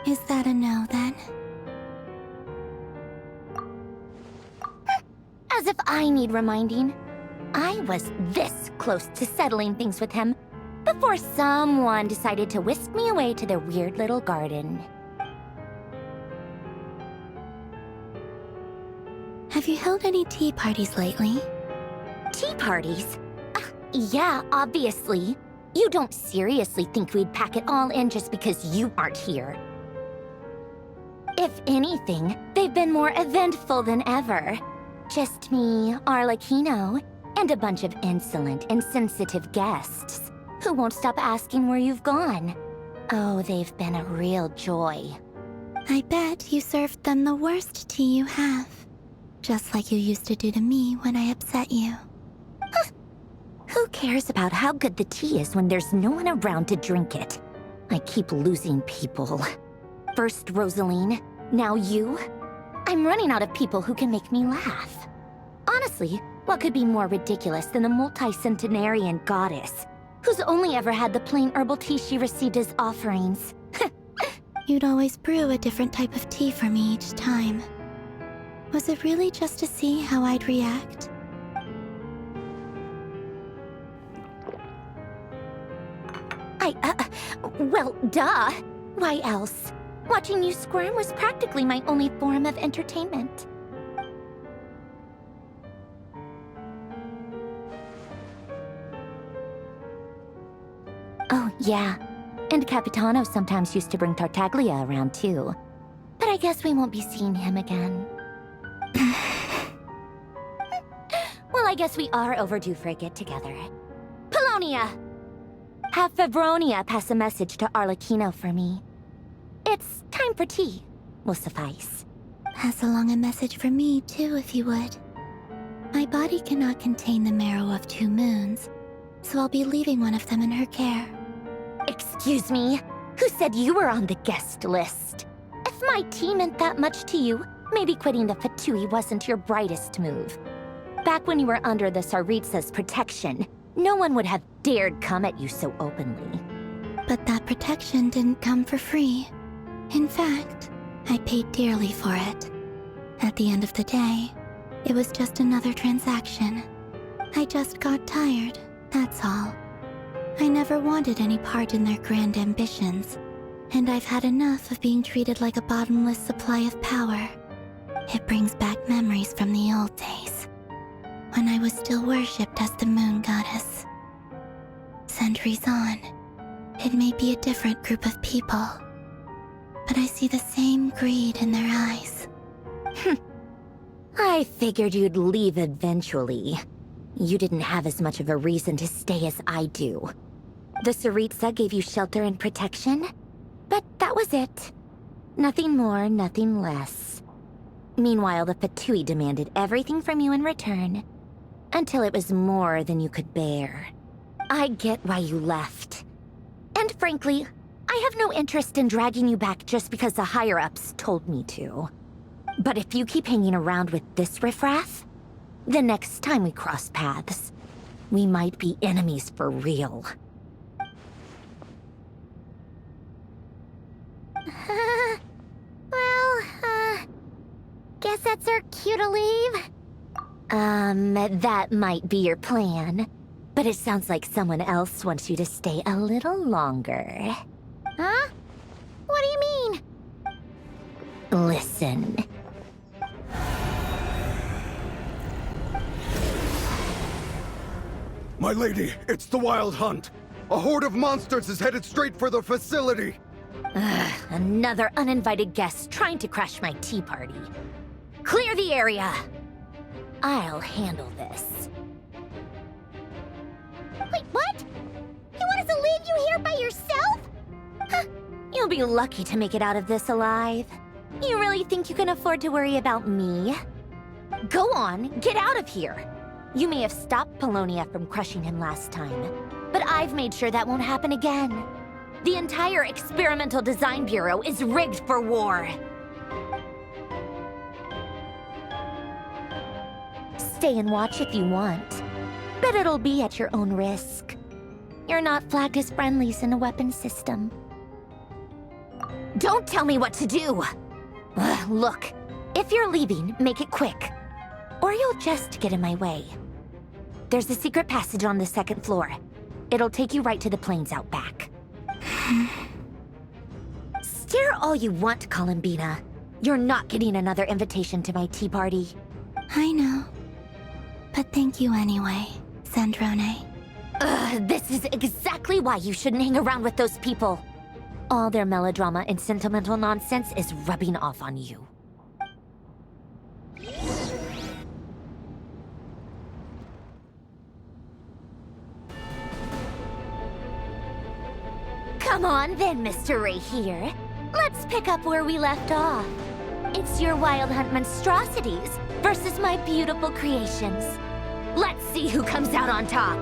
Is that a no, then? As if I need reminding. I was this close to settling things with him before someone decided to whisk me away to their weird little garden. Have you held any tea parties lately? Tea parties? Yeah, obviously. You don't seriously think we'd pack it all in just because you aren't here. If anything, they've been more eventful than ever. Just me, Arlecchino, and a bunch of insolent, insensitive guests who won't stop asking where you've gone. Oh, they've been a real joy. I bet you served them the worst tea you have. Just like you used to do to me when I upset you. Who cares about how good the tea is when there's no one around to drink it? I keep losing people. First Rosaline, now you. I'm running out of people who can make me laugh. Honestly, what could be more ridiculous than a multi-centenarian goddess who's only ever had the plain herbal tea she received as offerings? You'd always brew a different type of tea for me each time. Was it really just to see how I'd react? Well, duh. Why else? Watching you squirm was practically my only form of entertainment. Oh, yeah. And Capitano sometimes used to bring Tartaglia around, too. But I guess we won't be seeing him again. Well, I guess we are overdue for a get-together. Polonia! Have Febronia pass a message to Arlecchino for me. It's time for tea. Will suffice. Pass along a message for me, too, if you would. My body cannot contain the marrow of 2 moons, so I'll be leaving one of them in her care. Excuse me? Who said you were on the guest list? If my tea meant that much to you, maybe quitting the Fatui wasn't your brightest move. Back when you were under the Tsaritsa's protection, no one would have dared come at you so openly. But that protection didn't come for free. In fact, I paid dearly for it. At the end of the day, it was just another transaction. I just got tired, that's all. I never wanted any part in their grand ambitions, and I've had enough of being treated like a bottomless supply of power. It brings back memories from the old days, when I was still worshipped as the moon goddess. Centuries on, it may be a different group of people, but I see the same greed in their eyes. I figured you'd leave eventually. You didn't have as much of a reason to stay as I do. The Tsaritsa gave you shelter and protection, but that was it. Nothing more, nothing less. Meanwhile, the Fatui demanded everything from you in return, until it was more than you could bear. I get why you left. And frankly, I have no interest in dragging you back just because the higher-ups told me to. But if you keep hanging around with this riffraff, the next time we cross paths, we might be enemies for real. Guess that's our cue to leave. That might be your plan. But it sounds like someone else wants you to stay a little longer. Huh? What do you mean? Listen. My lady, it's the Wild Hunt. A horde of monsters is headed straight for the facility. Another uninvited guest trying to crash my tea party. Clear the area. I'll handle this. Wait, what? You want us to leave you here by yourself? Huh. You'll be lucky to make it out of this alive. You really think you can afford to worry about me? Go on, get out of here. You may have stopped Polonia from crushing him last time, but I've made sure that won't happen again. The entire Experimental Design Bureau is rigged for war. stay and watch if you want. But it'll be at your own risk. You're not flagged as friendlies in the weapons system. Don't tell me what to do! Ugh, look, if you're leaving, make it quick. Or you'll just get in my way. There's a secret passage on the second floor. It'll take you right to the plains out back. Stare all you want, Columbina. You're not getting another invitation to my tea party. I know. But thank you anyway, Sandrone. This is exactly why you shouldn't hang around with those people. All their melodrama and sentimental nonsense is rubbing off on you. Come on then, Mr. Ray here. Let's pick up where we left off. It's your Wild Hunt monstrosities versus my beautiful creations. Let's see who comes out on top.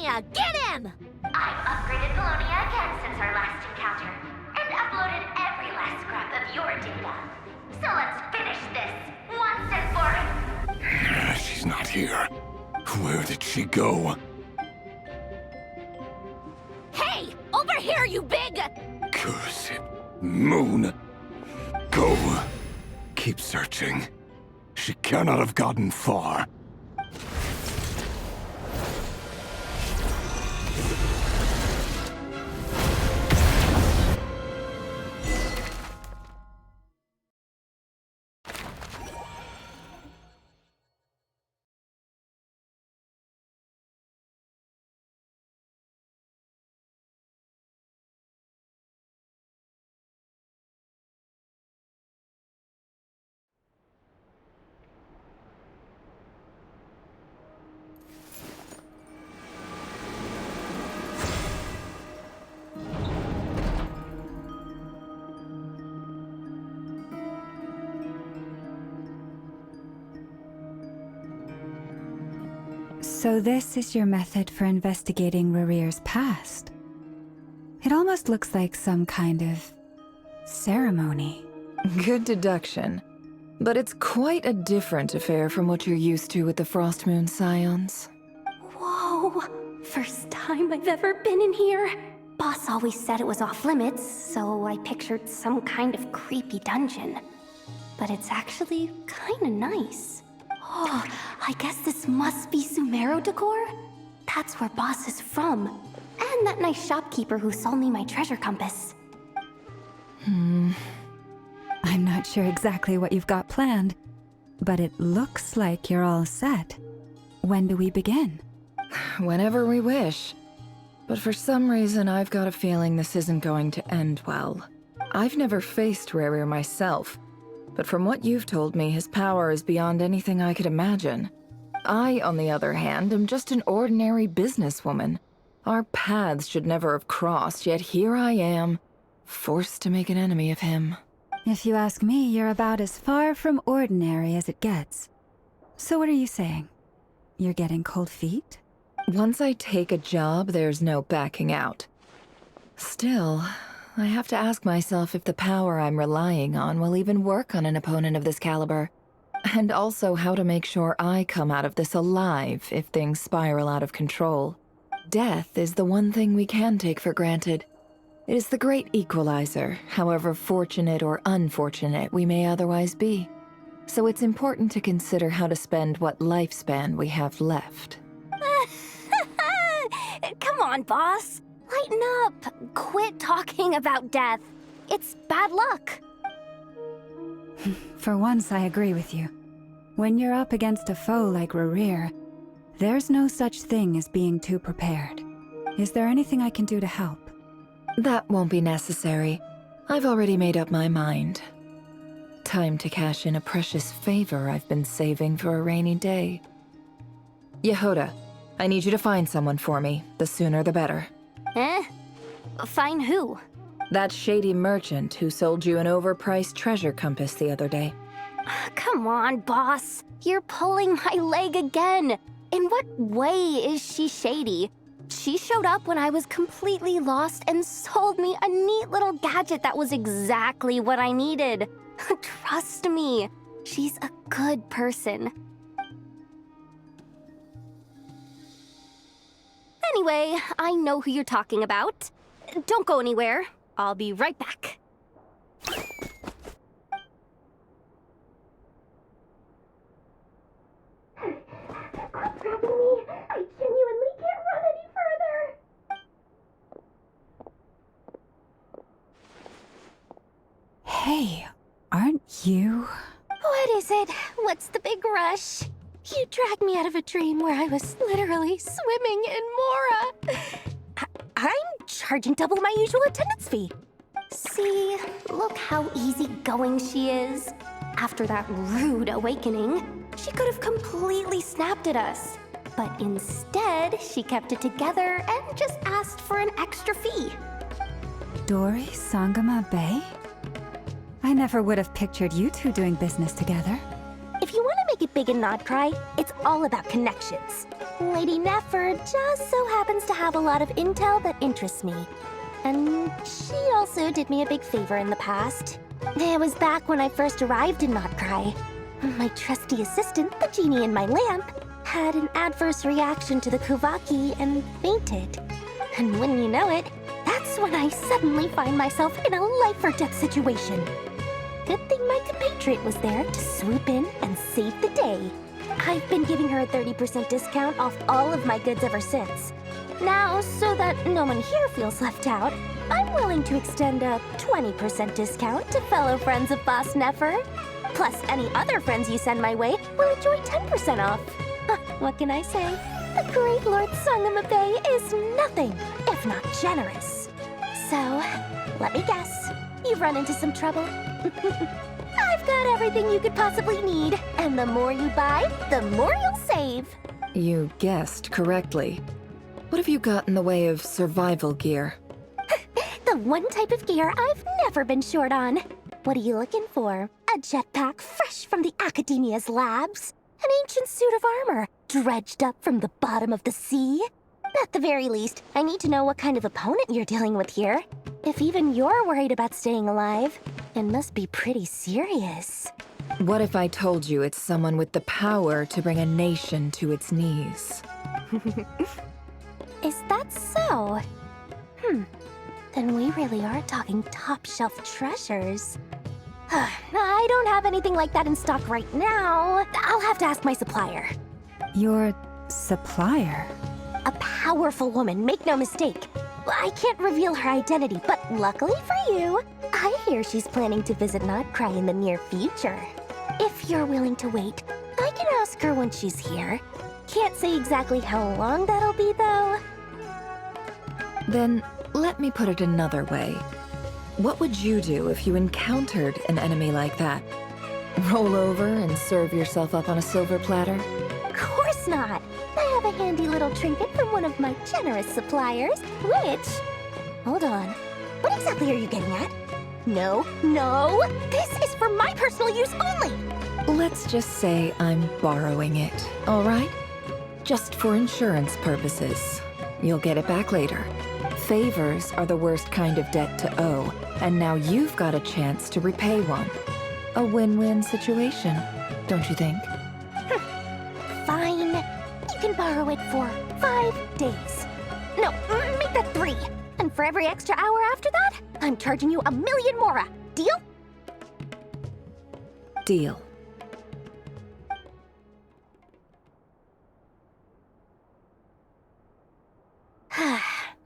Paulownia! Get him! I've upgraded Paulownia again since our last encounter, and uploaded every last scrap of your data. So let's finish this, once and for all. She's not here. Where did she go? Hey! Over here, you big... Curse it. Moon. Go. Keep searching. She cannot have gotten far. So this is your method for investigating Rarir's past? It almost looks like some kind of ceremony. Good deduction. But it's quite a different affair from what you're used to with the Frostmoon Scions. Whoa! First time I've ever been in here. Boss always said it was off limits, so I pictured some kind of creepy dungeon. But it's actually kinda nice. Oh, I guess this must be Sumero decor? That's where Boss is from. And that nice shopkeeper who sold me my treasure compass. I'm not sure exactly what you've got planned, but it looks like you're all set. When do we begin? Whenever we wish. But for some reason, I've got a feeling this isn't going to end well. I've never faced Rarir myself, but from what you've told me, his power is beyond anything I could imagine. I, on the other hand, am just an ordinary businesswoman. Our paths should never have crossed, yet here I am, forced to make an enemy of him. If you ask me, you're about as far from ordinary as it gets. So what are you saying? You're getting cold feet? Once I take a job, there's no backing out. Still, I have to ask myself if the power I'm relying on will even work on an opponent of this caliber. And also how to make sure I come out of this alive if things spiral out of control. Death is the one thing we can take for granted. It is the great equalizer, however fortunate or unfortunate we may otherwise be. So it's important to consider how to spend what lifespan we have left. Come on, boss. Lighten up. Quit talking about death. It's bad luck. For once, I agree with you. When you're up against a foe like Rarir, there's no such thing as being too prepared. Is there anything I can do to help? That won't be necessary. I've already made up my mind. Time to cash in a precious favor I've been saving for a rainy day. Yehoda, I need you to find someone for me. The sooner the better. Find who? That shady merchant who sold you an overpriced treasure compass the other day. Come on, boss. You're pulling my leg again. In what way is she shady? She showed up when I was completely lost and sold me a neat little gadget that was exactly what I needed. Trust me, she's a good person. Anyway, I know who you're talking about. Don't go anywhere. I'll be right back. Quit grabbing me. I genuinely can't run any further. Hey, aren't you? What is it? What's the big rush? You dragged me out of a dream where I was literally swimming in Mora. I'm charging double my usual attendance fee. See, look how easygoing she is. After that rude awakening, she could have completely snapped at us. But instead, she kept it together and just asked for an extra fee. Dori Sangama Bay? I never would have pictured you two doing business together. If you want to make it big in Nodcry, it's all about connections. Lady Nefer just so happens to have a lot of intel that interests me. And she also did me a big favor in the past. It was back when I first arrived in Nodcry. My trusty assistant, the genie in my lamp, had an adverse reaction to the Kuvaki and fainted. And when you know it, that's when I suddenly find myself in a life-or-death situation. Good thing my compatriot was there to swoop in and save the day. I've been giving her a 30% discount off all of my goods ever since. Now, so that no one here feels left out, I'm willing to extend a 20% discount to fellow friends of Boss Nefer. Plus, any other friends you send my way will enjoy 10% off. What can I say? The great Lord Sangamabe is nothing if not generous. So, let me guess. You've run into some trouble? I've got everything you could possibly need, and the more you buy, the more you'll save. You guessed correctly. What have you got in the way of survival gear? The one type of gear I've never been short on. What are you looking for? A jetpack fresh from the Academia's labs? An ancient suit of armor dredged up from the bottom of the sea? At the very least, I need to know what kind of opponent you're dealing with here. If even you're worried about staying alive, it must be pretty serious. What if I told you it's someone with the power to bring a nation to its knees? Is that so? Then we really are talking top-shelf treasures. I don't have anything like that in stock right now. I'll have to ask my supplier. Your supplier? A powerful woman, make no mistake. I can't reveal her identity, but luckily for you, I hear she's planning to visit Nodcry in the near future. If you're willing to wait, I can ask her when she's here. Can't say exactly how long that'll be, though. Then, let me put it another way. What would you do if you encountered an enemy like that? Roll over and serve yourself up on a silver platter? Of course not! I have a handy little trinket from one of my generous suppliers, which... Hold on. What exactly are you getting at? No, this is for my personal use only! Let's just say I'm borrowing it, all right? Just for insurance purposes. You'll get it back later. Favors are the worst kind of debt to owe, and now you've got a chance to repay one. A win-win situation, don't you think? Fine. You can borrow it for 5 days. No, make that 3. And for every extra hour after that, I'm charging you 1,000,000 mora. Deal? Deal.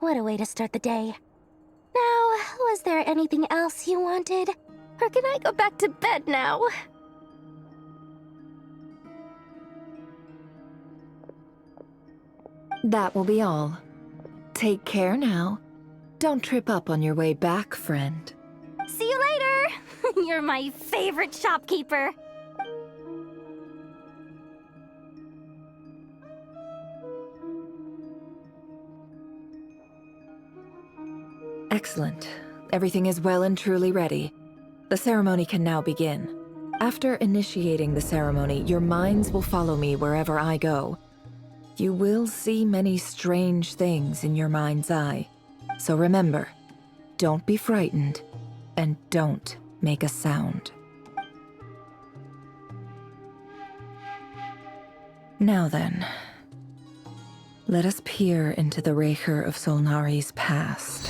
What a way to start the day. Now, was there anything else you wanted? Or can I go back to bed now? That will be all. Take care now. Don't trip up on your way back, friend. See you later! You're my favorite shopkeeper. Excellent. Everything is well and truly ready. The ceremony can now begin. After initiating the ceremony, your minds will follow me wherever I go. You will see many strange things in your mind's eye. So remember, don't be frightened, and don't make a sound. Now then, let us peer into the Raker of Solnari's past.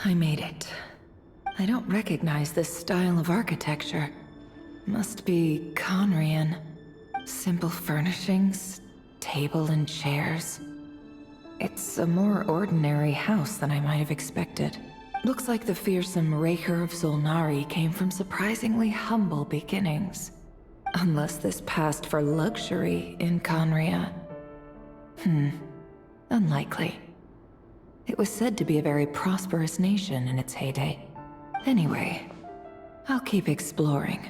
I made it. I don't recognize this style of architecture. Must be Conrian. Simple furnishings, table and chairs. It's a more ordinary house than I might have expected. Looks like the fearsome Raker of Solnari came from surprisingly humble beginnings. Unless this passed for luxury in Conria. Unlikely. It was said to be a very prosperous nation in its heyday. Anyway, I'll keep exploring.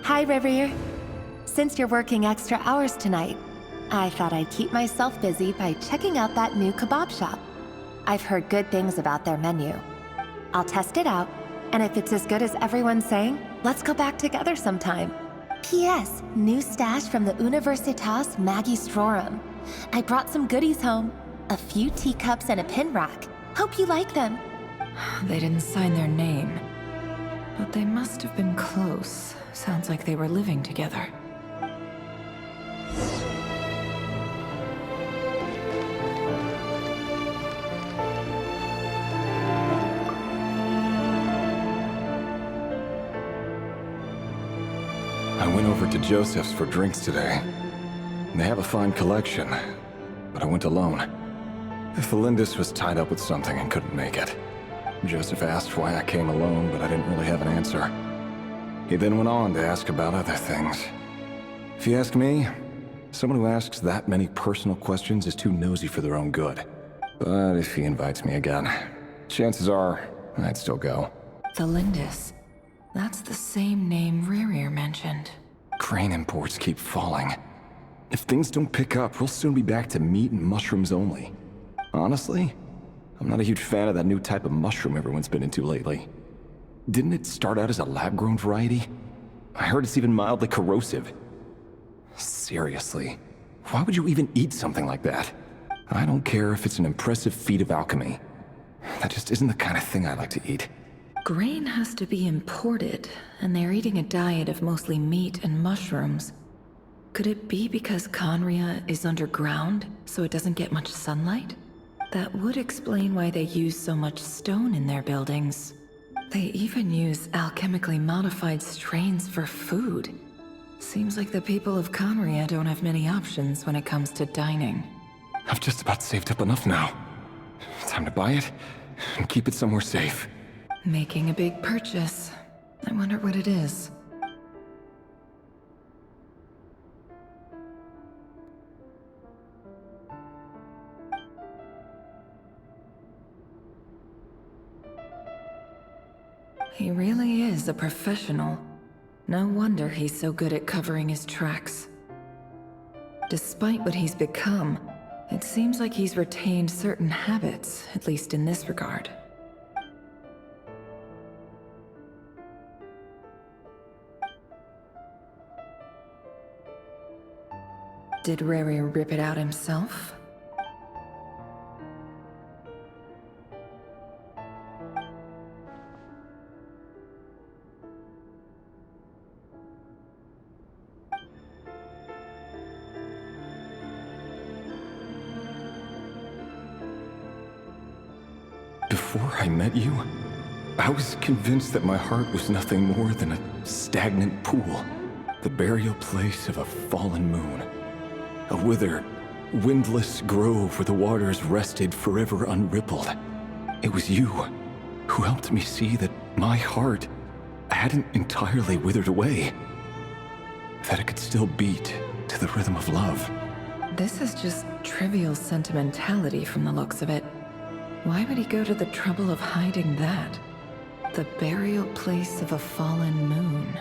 Hi, Rivier. Since you're working extra hours tonight, I thought I'd keep myself busy by checking out that new kebab shop. I've heard good things about their menu. I'll test it out, and if it's as good as everyone's saying, let's go back together sometime. P.S. New stash from the Universitas Magistrorum. I brought some goodies home. A few teacups and a pin rack. Hope you like them. They didn't sign their name. But they must have been close. Sounds like they were living together. I went over to Joseph's for drinks today. They have a fine collection, but I went alone. Felindis was tied up with something and couldn't make it. Joseph asked why I came alone, but I didn't really have an answer. He then went on to ask about other things. If you ask me, someone who asks that many personal questions is too nosy for their own good. But if he invites me again, chances are I'd still go. Felindis. That's the same name Rerir mentioned. Grain imports keep falling. If things don't pick up, we'll soon be back to meat and mushrooms only. Honestly, I'm not a huge fan of that new type of mushroom everyone's been into lately. Didn't it start out as a lab-grown variety? I heard it's even mildly corrosive. Seriously, why would you even eat something like that? I don't care if it's an impressive feat of alchemy. That just isn't the kind of thing I like to eat. Grain has to be imported, and they're eating a diet of mostly meat and mushrooms. Could it be because Conria is underground, so it doesn't get much sunlight? That would explain why they use so much stone in their buildings. They even use alchemically modified strains for food. Seems like the people of Conria don't have many options when it comes to dining. I've just about saved up enough now. Time to buy it and keep it somewhere safe. Making a big purchase. I wonder what it is. He really is a professional. No wonder he's so good at covering his tracks. Despite what he's become, it seems like he's retained certain habits, at least in this regard. Did Rerir rip it out himself? Before I met you, I was convinced that my heart was nothing more than a stagnant pool, the burial place of a fallen moon. A withered, windless grove where the waters rested forever unrippled. It was you who helped me see that my heart hadn't entirely withered away. That it could still beat to the rhythm of love. This is just trivial sentimentality from the looks of it. Why would he go to the trouble of hiding that? The burial place of a fallen moon.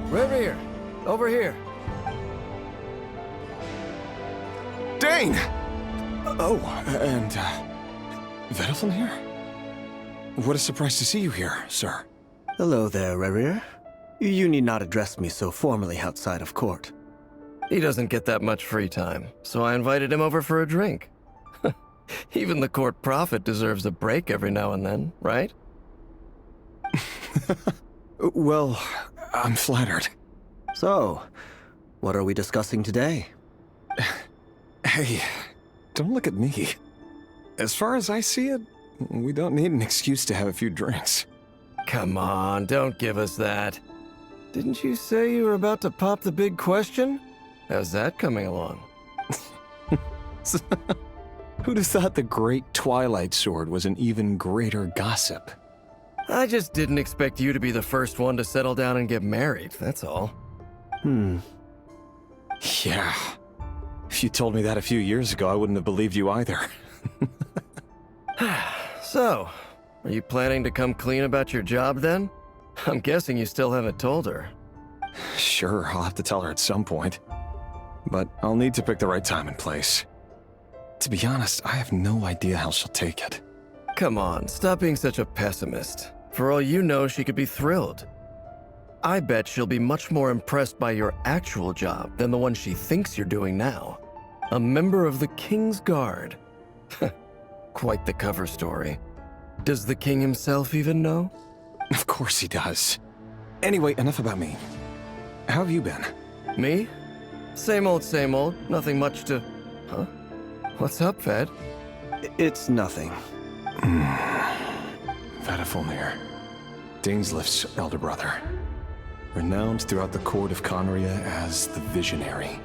Rerir, over here. Dane! Oh, and, Vedelson here? What a surprise to see you here, sir. Hello there, Rerir. You need not address me so formally outside of court. He doesn't get that much free time, so I invited him over for a drink. Even the court prophet deserves a break every now and then, right? Well, I'm flattered. So, what are we discussing today? Hey, don't look at me. As far as I see it, we don't need an excuse to have a few drinks. Come on, don't give us that. Didn't you say you were about to pop the big question? How's that coming along? Who'd have thought the great Twilight Sword was an even greater gossip? I just didn't expect you to be the first one to settle down and get married, that's all. Yeah. If you told me that a few years ago, I wouldn't have believed you either. So, are you planning to come clean about your job then? I'm guessing you still haven't told her. Sure, I'll have to tell her at some point. But I'll need to pick the right time and place. To be honest, I have no idea how she'll take it. Come on, stop being such a pessimist. For all you know, she could be thrilled. I bet she'll be much more impressed by your actual job than the one she thinks you're doing now. A member of the King's Guard. Quite the cover story. Does the king himself even know? Of course he does. Anyway, enough about me. How have you been? Me? Same old, nothing much to... Huh? What's up, Ved? It's nothing. Vedifilnir, Dainslift's elder brother. Renowned throughout the court of Conria as the Visionary,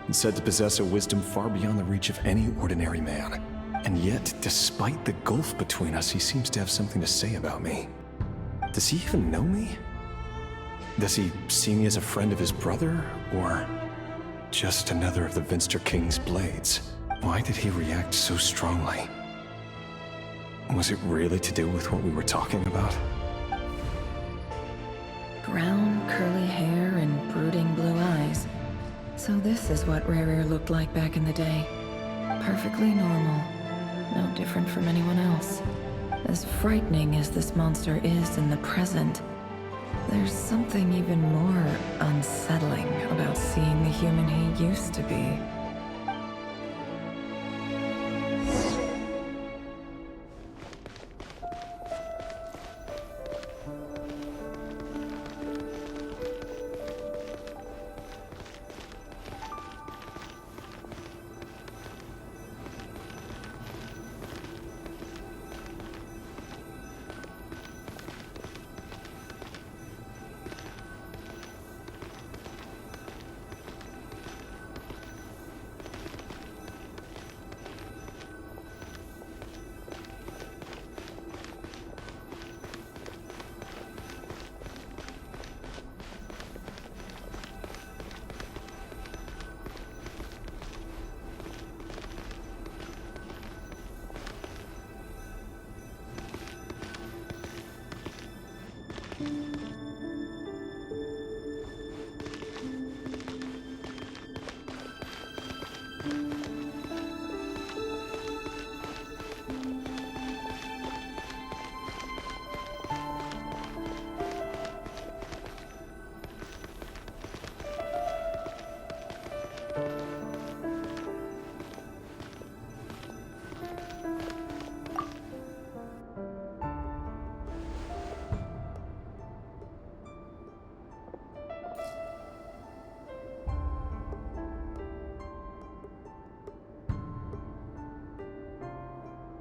and said to possess a wisdom far beyond the reach of any ordinary man. And yet, despite the gulf between us, he seems to have something to say about me. Does he even know me? Does he see me as a friend of his brother, or just another of the Vinster King's blades? Why did he react so strongly? Was it really to do with what we were talking about? Brown, curly hair and brooding blue eyes. So this is what Rerir looked like back in the day. Perfectly normal. No different from anyone else. As frightening as this monster is in the present, there's something even more unsettling about seeing the human he used to be.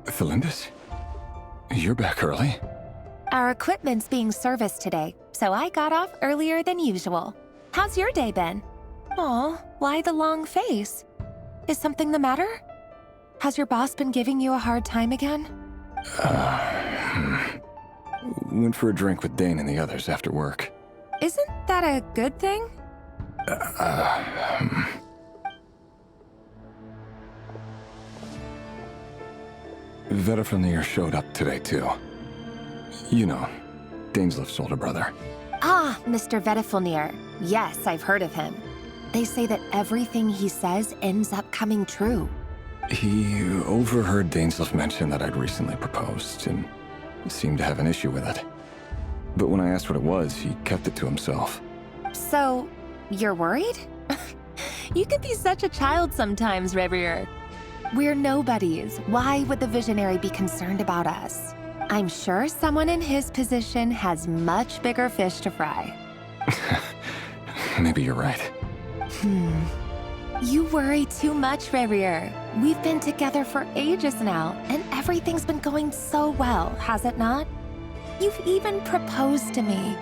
Felindis? You're back early? Our equipment's being serviced today, so I got off earlier than usual. How's your day been? Aw, why the long face? Is something the matter? Has your boss been giving you a hard time again? Went for a drink with Dane and the others after work. Isn't that a good thing? Vedifilnir showed up today, too. You know, Dainslift's older brother. Ah, Mr. Vedifilnir. Yes, I've heard of him. They say that everything he says ends up coming true. He overheard Dainslift mention that I'd recently proposed, and seemed to have an issue with it. But when I asked what it was, he kept it to himself. So, you're worried? You can be such a child sometimes, Reverie. We're nobodies. Why would the Visionary be concerned about us? I'm sure someone in his position has much bigger fish to fry. Maybe you're right. You worry too much, Reverie. We've been together for ages now, and everything's been going so well, has it not? You've even proposed to me.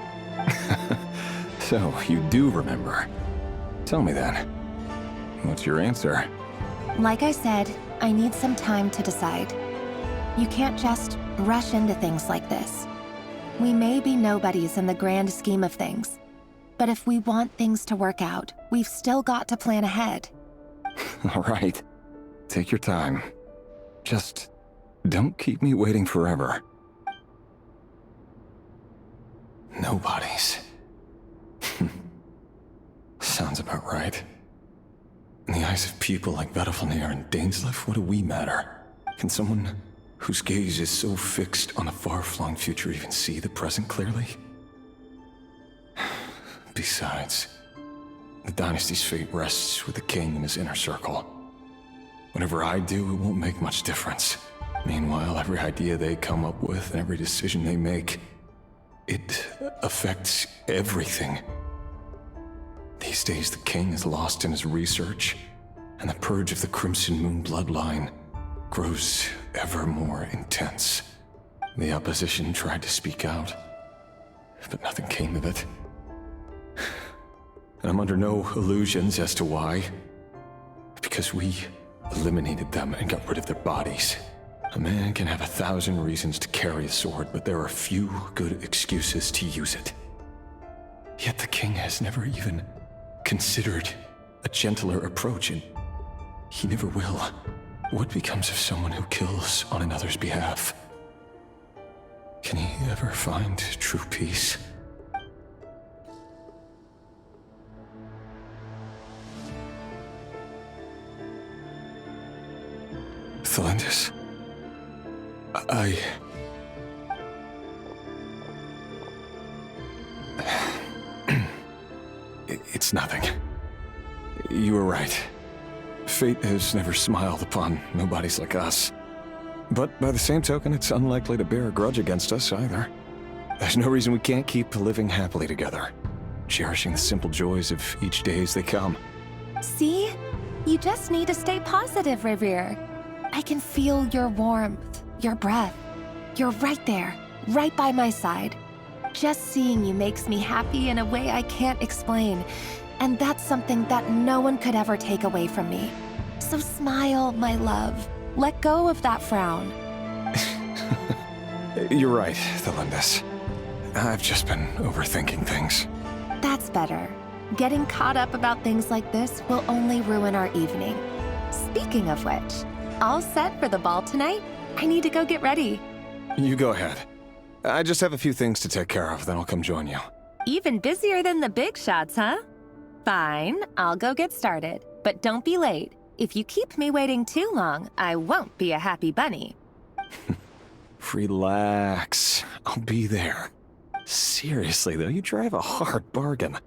So, you do remember. Tell me then. What's your answer? Like I said, I need some time to decide. You can't just rush into things like this. We may be nobodies in the grand scheme of things, but if we want things to work out, we've still got to plan ahead. All right. Take your time. Just don't keep me waiting forever. Nobodies. Sounds about right. In the eyes of people like Vedalfnir and Dainsleif, what do we matter? Can someone whose gaze is so fixed on a far-flung future even see the present clearly? Besides, the dynasty's fate rests with the king and his inner circle. Whatever I do, it won't make much difference. Meanwhile, every idea they come up with and every decision they make, it affects everything. These days, the king is lost in his research, and the purge of the Crimson Moon bloodline grows ever more intense. The opposition tried to speak out, but nothing came of it. And I'm under no illusions as to why. Because we eliminated them and got rid of their bodies. A man can have 1,000 reasons to carry a sword, but there are few good excuses to use it. Yet the king has never even considered a gentler approach, and he never will. What becomes of someone who kills on another's behalf? Can he ever find true peace? Thelindis, It's nothing. You were right. Fate has never smiled upon nobodies like us. But by the same token, it's unlikely to bear a grudge against us either. There's no reason we can't keep living happily together, cherishing the simple joys of each day as they come. See? You just need to stay positive, Reverie. I can feel your warmth, your breath. You're right there, right by my side. Just seeing you makes me happy in a way I can't explain, and that's something that no one could ever take away from me. So smile, my love. Let go of that frown. You're right, Thelindis. I've just been overthinking things. That's better. Getting caught up about things like this will only ruin our evening. Speaking of which, all set for the ball tonight? I need to go get ready. You go ahead. I just have a few things to take care of, then I'll come join you. Even busier than the big shots, huh? Fine, I'll go get started. But don't be late. If you keep me waiting too long, I won't be a happy bunny. Relax. I'll be there. Seriously, though, you drive a hard bargain.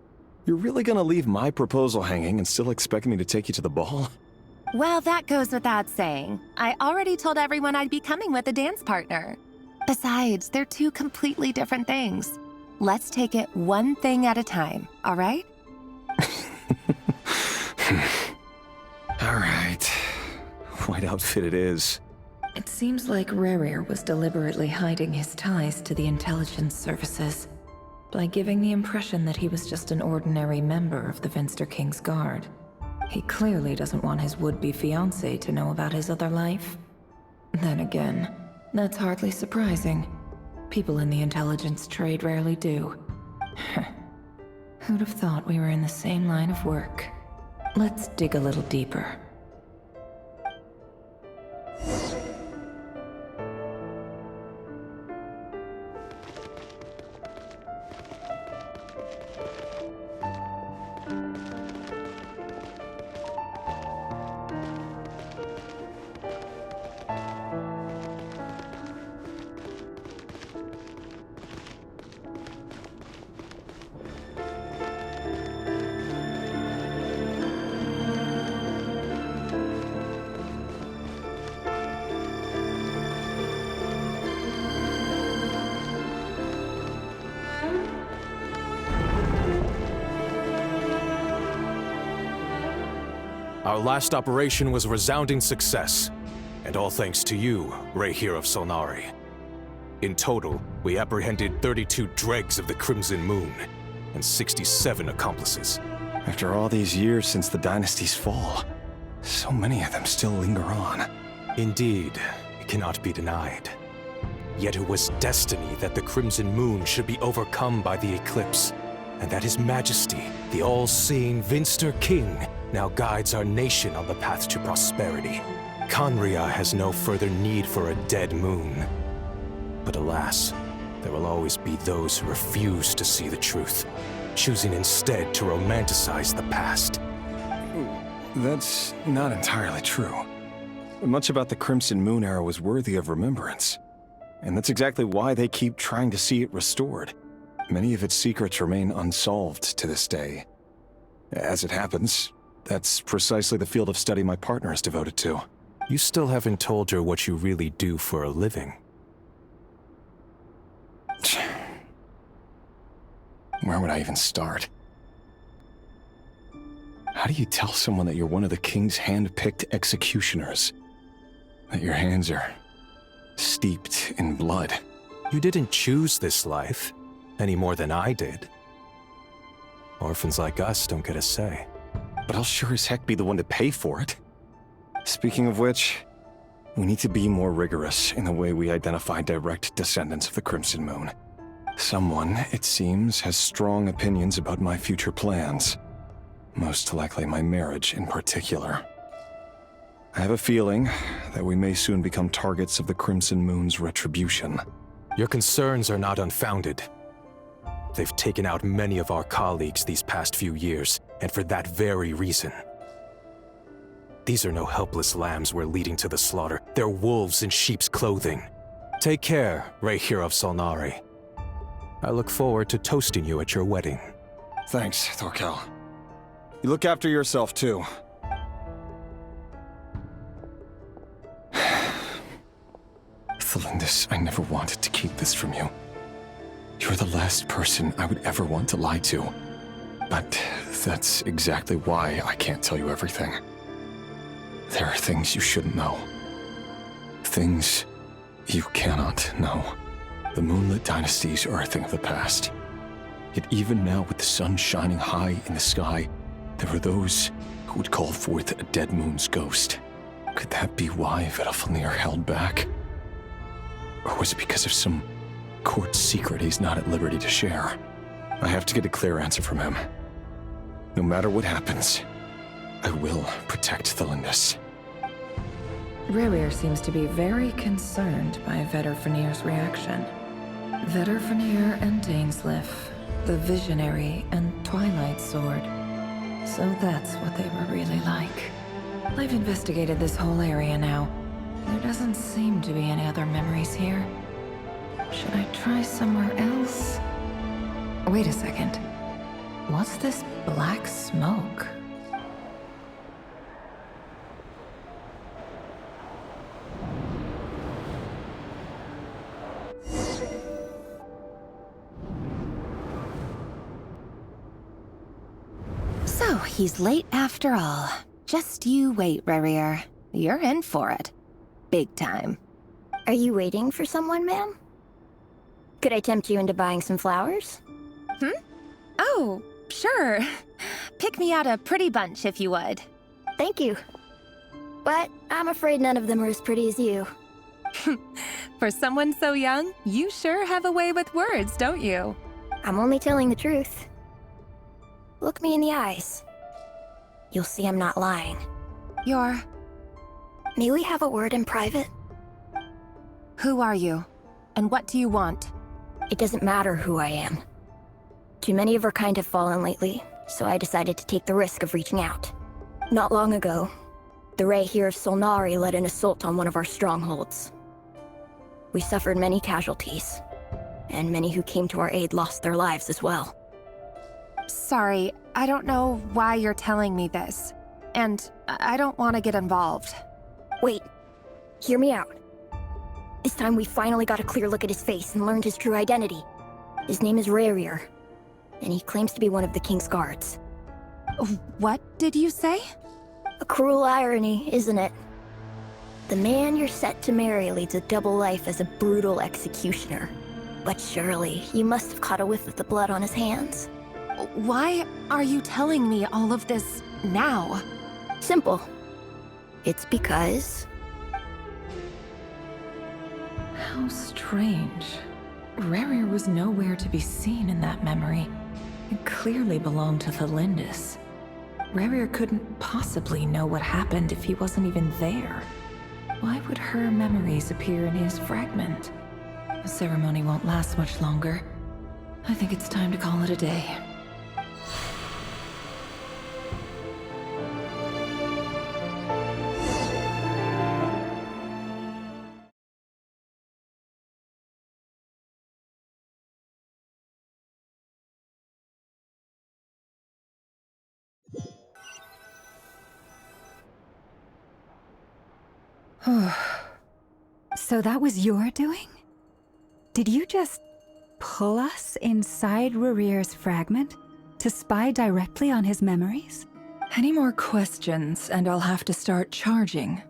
You're really gonna leave my proposal hanging and still expect me to take you to the ball? Well, that goes without saying. I already told everyone I'd be coming with a dance partner. Besides, they're two completely different things. Let's take it one thing at a time, all right? All right. White outfit it is. It seems like Rerir was deliberately hiding his ties to the intelligence services by giving the impression that he was just an ordinary member of the Venster King's Guard. He clearly doesn't want his would-be fiancée to know about his other life. Then again, that's hardly surprising. People in the intelligence trade rarely do. Who'd have thought we were in the same line of work? Let's dig a little deeper. Our last operation was a resounding success, and all thanks to you, Rahier of Solnari. In total, we apprehended 32 dregs of the Crimson Moon, and 67 accomplices. After all these years since the dynasty's fall, so many of them still linger on. Indeed, it cannot be denied. Yet it was destiny that the Crimson Moon should be overcome by the eclipse, and that His Majesty, the all-seeing Vinster King, now guides our nation on the path to prosperity. Khaenri'ah has no further need for a dead moon. But alas, there will always be those who refuse to see the truth, choosing instead to romanticize the past. That's not entirely true. Much about the Crimson Moon era was worthy of remembrance. And that's exactly why they keep trying to see it restored. Many of its secrets remain unsolved to this day. As it happens, that's precisely the field of study my partner is devoted to. You still haven't told her what you really do for a living. Where would I even start? How do you tell someone that you're one of the king's hand-picked executioners? That your hands are steeped in blood? You didn't choose this life, any more than I did. Orphans like us don't get a say. But I'll sure as heck be the one to pay for it. Speaking of which, we need to be more rigorous in the way we identify direct descendants of the Crimson Moon. Someone, it seems, has strong opinions about my future plans. Most likely my marriage in particular. I have a feeling that we may soon become targets of the Crimson Moon's retribution. Your concerns are not unfounded. They've taken out many of our colleagues these past few years, and for that very reason. These are no helpless lambs we're leading to the slaughter. They're wolves in sheep's clothing. Take care, Rahier of Solnari. I look forward to toasting you at your wedding. Thanks, Thorkel. You look after yourself, too. Thelindis, I never wanted to keep this from you. You're the last person I would ever want to lie to. But that's exactly why I can't tell you everything. There are things you shouldn't know. Things you cannot know. The moonlit dynasties are a thing of the past. Yet even now, with the sun shining high in the sky, there are those who would call forth a dead moon's ghost. Could that be why Vedalfnir held back? Or was it because of some court secret he's not at liberty to share? I have to get a clear answer from him. No matter what happens, I will protect Thelindis. Rahier seems to be very concerned by Vedalfnir's reaction. Vedalfnir and Dainsleif, the Visionary and Twilight Sword. So that's what they were really like. I've investigated this whole area now. There doesn't seem to be any other memories here. Should I try somewhere else? Wait a second. What's this black smoke? So, he's late after all. Just you wait, Rahier. You're in for it. Big time. Are you waiting for someone, ma'am? Could I tempt you into buying some flowers? Oh, sure. Pick me out a pretty bunch if you would. Thank you. But I'm afraid none of them are as pretty as you. For someone so young, you sure have a way with words, don't you? I'm only telling the truth. Look me in the eyes. You'll see I'm not lying. You're... May we have a word in private? Who are you? And what do you want? It doesn't matter who I am. Too many of her kind have fallen lately, so I decided to take the risk of reaching out. Not long ago, the Rahier of Solnari led an assault on one of our strongholds. We suffered many casualties, and many who came to our aid lost their lives as well. Sorry, I don't know why you're telling me this. And I don't want to get involved. Wait, hear me out. This time we finally got a clear look at his face and learned his true identity. His name is Rahier, and he claims to be one of the King's guards. What did you say? A cruel irony, isn't it? The man you're set to marry leads a double life as a brutal executioner. But surely, you must have caught a whiff of the blood on his hands. Why are you telling me all of this now? Simple. It's because... How strange. Rerir was nowhere to be seen in that memory. It clearly belonged to Thelindis. Rerir couldn't possibly know what happened if he wasn't even there. Why would her memories appear in his fragment? The ceremony won't last much longer. I think it's time to call it a day. So that was your doing? Did you just pull us inside Rerir's fragment to spy directly on his memories? Any more questions, and I'll have to start charging.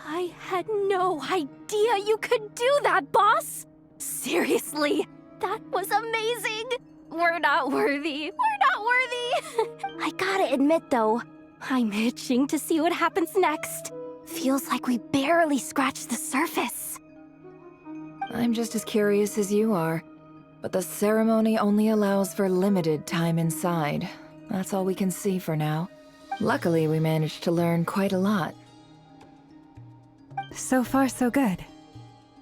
I had no idea you could do that, boss! Seriously, that was amazing! We're not worthy. We're not worthy! I gotta admit, though, I'm itching to see what happens next. Feels like we barely scratched the surface. I'm just as curious as you are, but the ceremony only allows for limited time inside. That's all we can see for now. Luckily, we managed to learn quite a lot. So far, so good.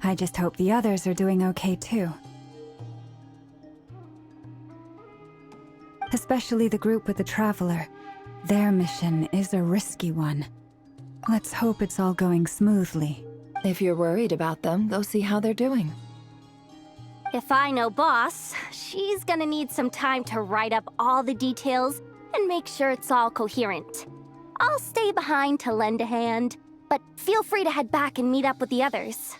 I just hope the others are doing okay too. Especially the group with the Traveler. Their mission is a risky one. Let's hope it's all going smoothly. If you're worried about them, go see how they're doing. If I know boss, she's gonna need some time to write up all the details and make sure it's all coherent. I'll stay behind to lend a hand, but feel free to head back and meet up with the others.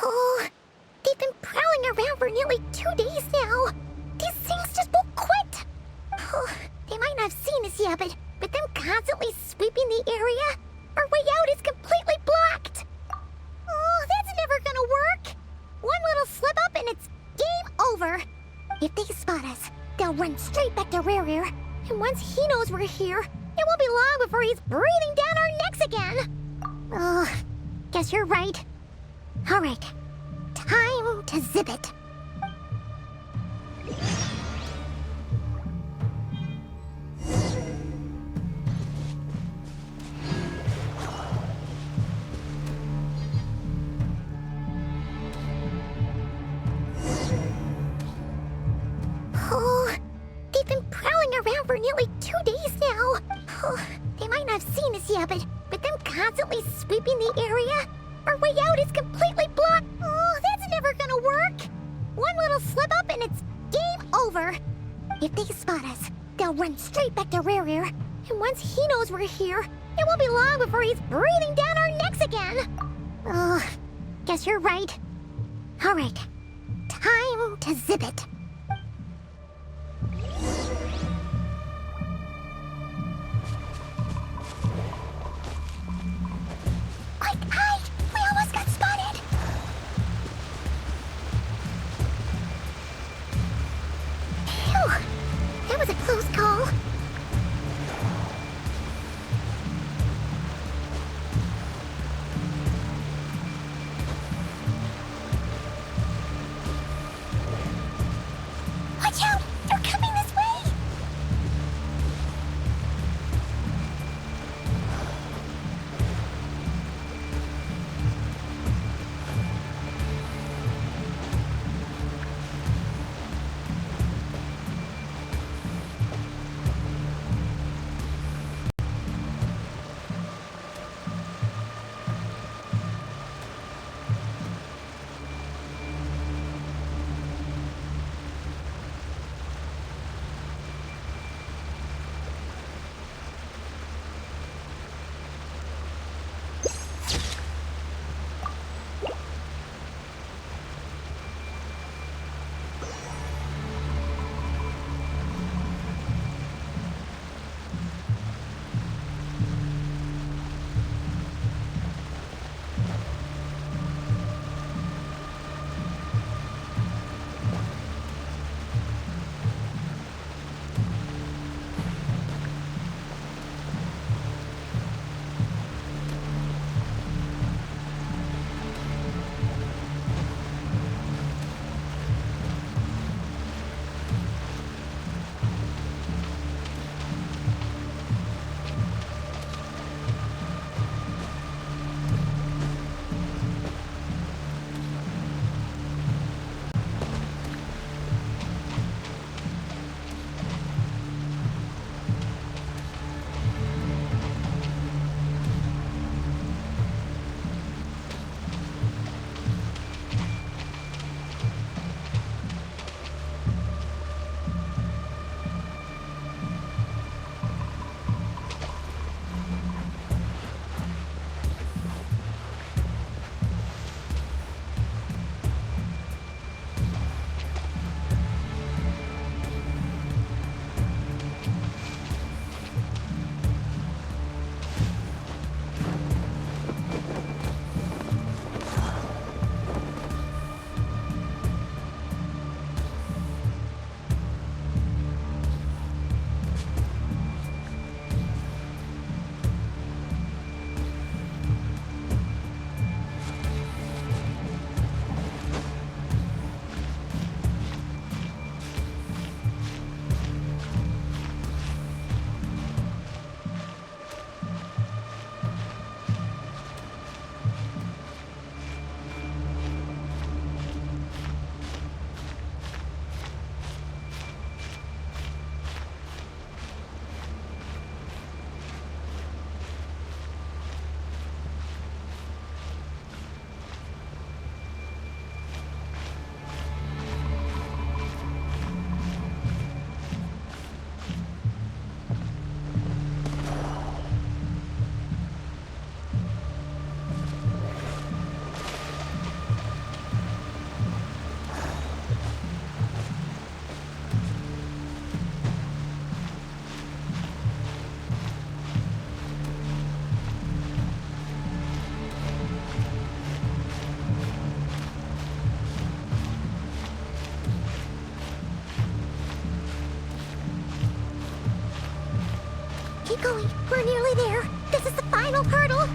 Oh, they've been prowling around for nearly 2 days now. These things just won't quit. Oh, they might not have seen us yet, but them constantly sweeping the area, our way out is completely blocked. Oh, that's never gonna work. One little slip up and it's game over. If they spot us, they'll run straight back to Rerir. And once he knows we're here, it won't be long before he's breathing down our necks again. Oh, guess you're right. All right, time to zip it. Oh, they've been prowling around for nearly 2 days now. Oh, they might not have seen us yet, but them constantly sweeping the area, our way out is completely blocked. Oh, that's never gonna work. One little slip up and it's game over. If they spot us, they'll run straight back to Rerir. And once he knows we're here, it won't be long before he's breathing down our necks again. Oh, guess you're right. All right, time to zip it. We almost got spotted! Phew! That was a close call. Keep going. We're nearly there. This is the final hurdle.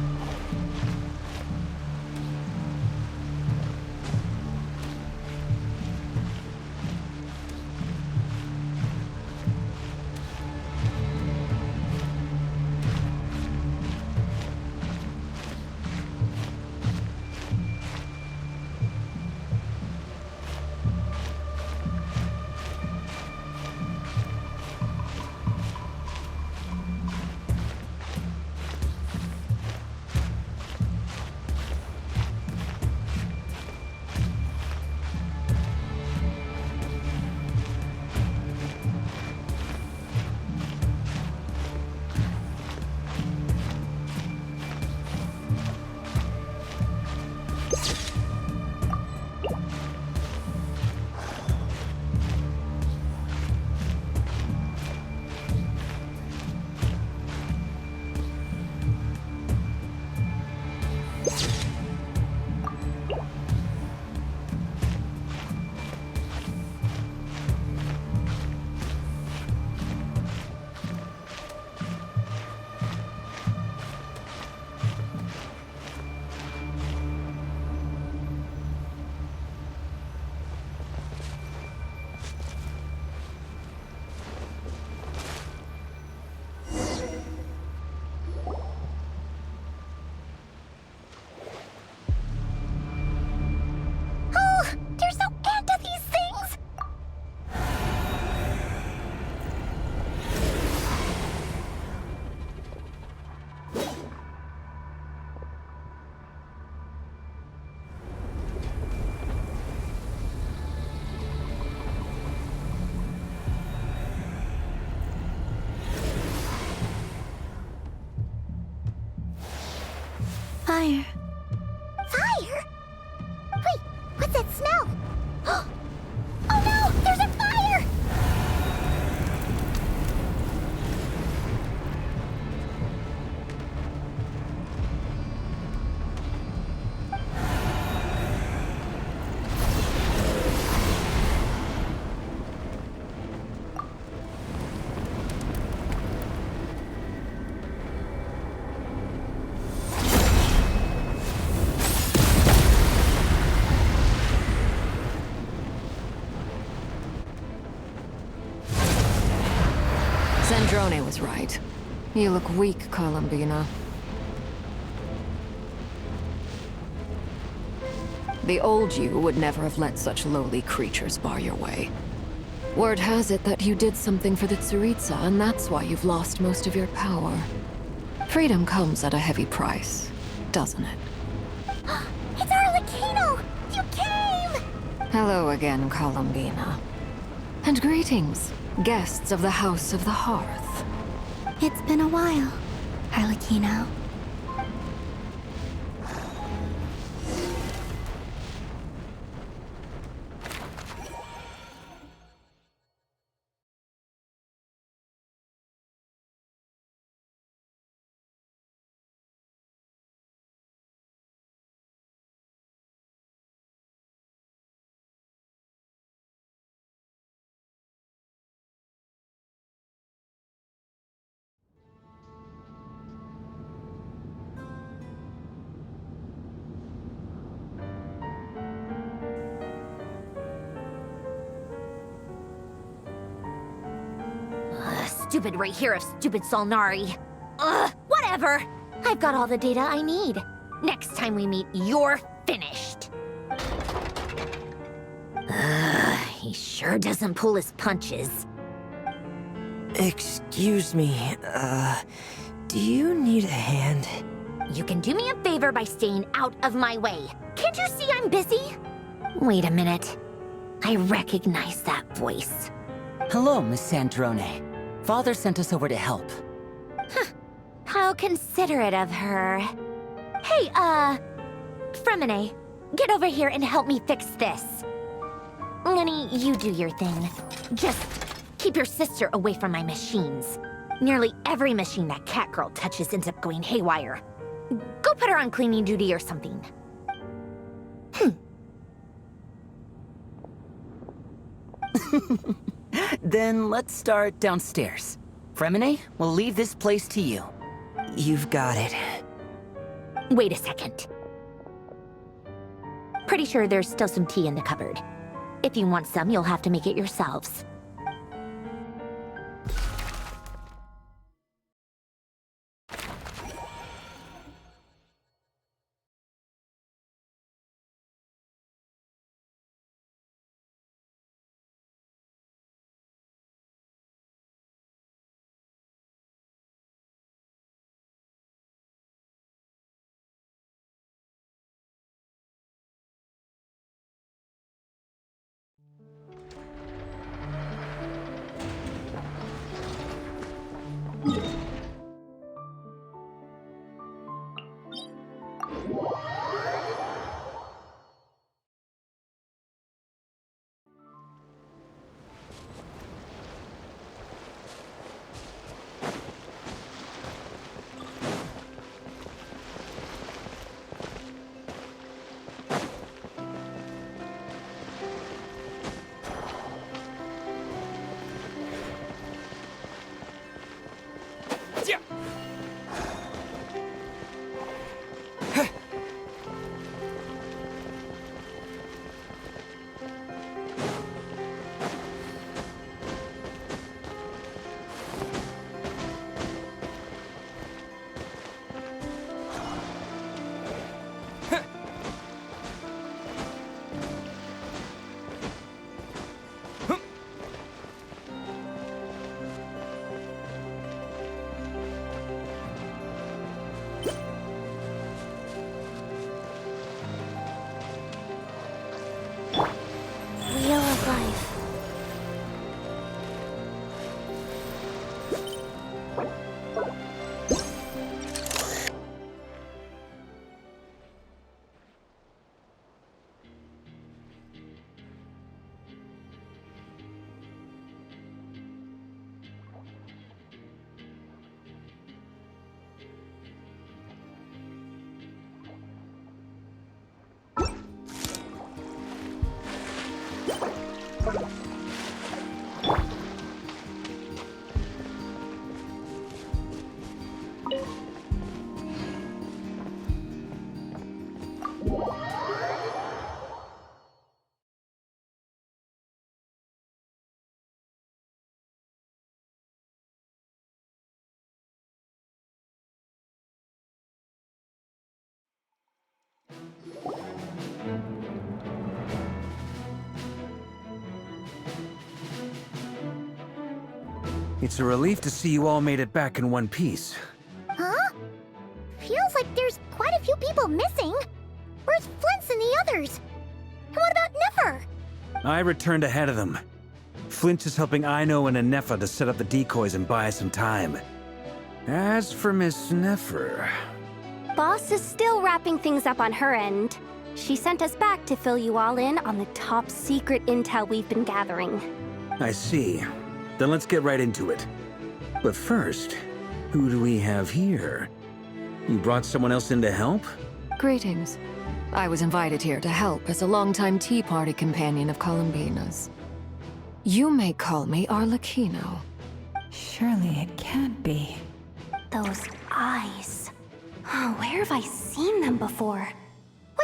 Fire. Fire? Wait, what's that smell? Oh no! There's a fire! Zandrone was right. You look weak, Columbina. The old you would never have let such lowly creatures bar your way. Word has it that you did something for the Tsaritsa, and that's why you've lost most of your power. Freedom comes at a heavy price, doesn't it? It's Arlecchino! You came! Hello again, Columbina. And greetings, guests of the House of the Hearth. It's been a while, Arlecchino. Stupid right here of stupid Solnari. Ugh, whatever. I've got all the data I need. Next time we meet, you're finished. He sure doesn't pull his punches. Excuse me, do you need a hand? You can do me a favor by staying out of my way. Can't you see I'm busy? Wait a minute. I recognize that voice. Hello, Miss Zandrone. Father sent us over to help. Huh. How considerate of her. Hey, Fremine, get over here and help me fix this. Lenny, you do your thing. Just keep your sister away from my machines. Nearly every machine that Catgirl touches ends up going haywire. Go put her on cleaning duty or something. Then let's start downstairs. Fremine, we'll leave this place to you. You've got it. Wait a second. Pretty sure there's still some tea in the cupboard. If you want some, you'll have to make it yourselves. Wheel of Life. It's a relief to see you all made it back in one piece. Huh? Feels like there's quite a few people missing. Where's Flint's and the others? And what about Nefer? I returned ahead of them. Flint is helping Aino and Anefa to set up the decoys and buy some time. As for Miss Nefer... Boss is still wrapping things up on her end. She sent us back to fill you all in on the top secret intel we've been gathering. I see. Then let's get right into it. But first, who do we have here? You brought someone else in to help? Greetings. I was invited here to help as a longtime Tea Party companion of Columbina's. You may call me Arlecchino. Surely it can't be. Those eyes. Oh, where have I seen them before?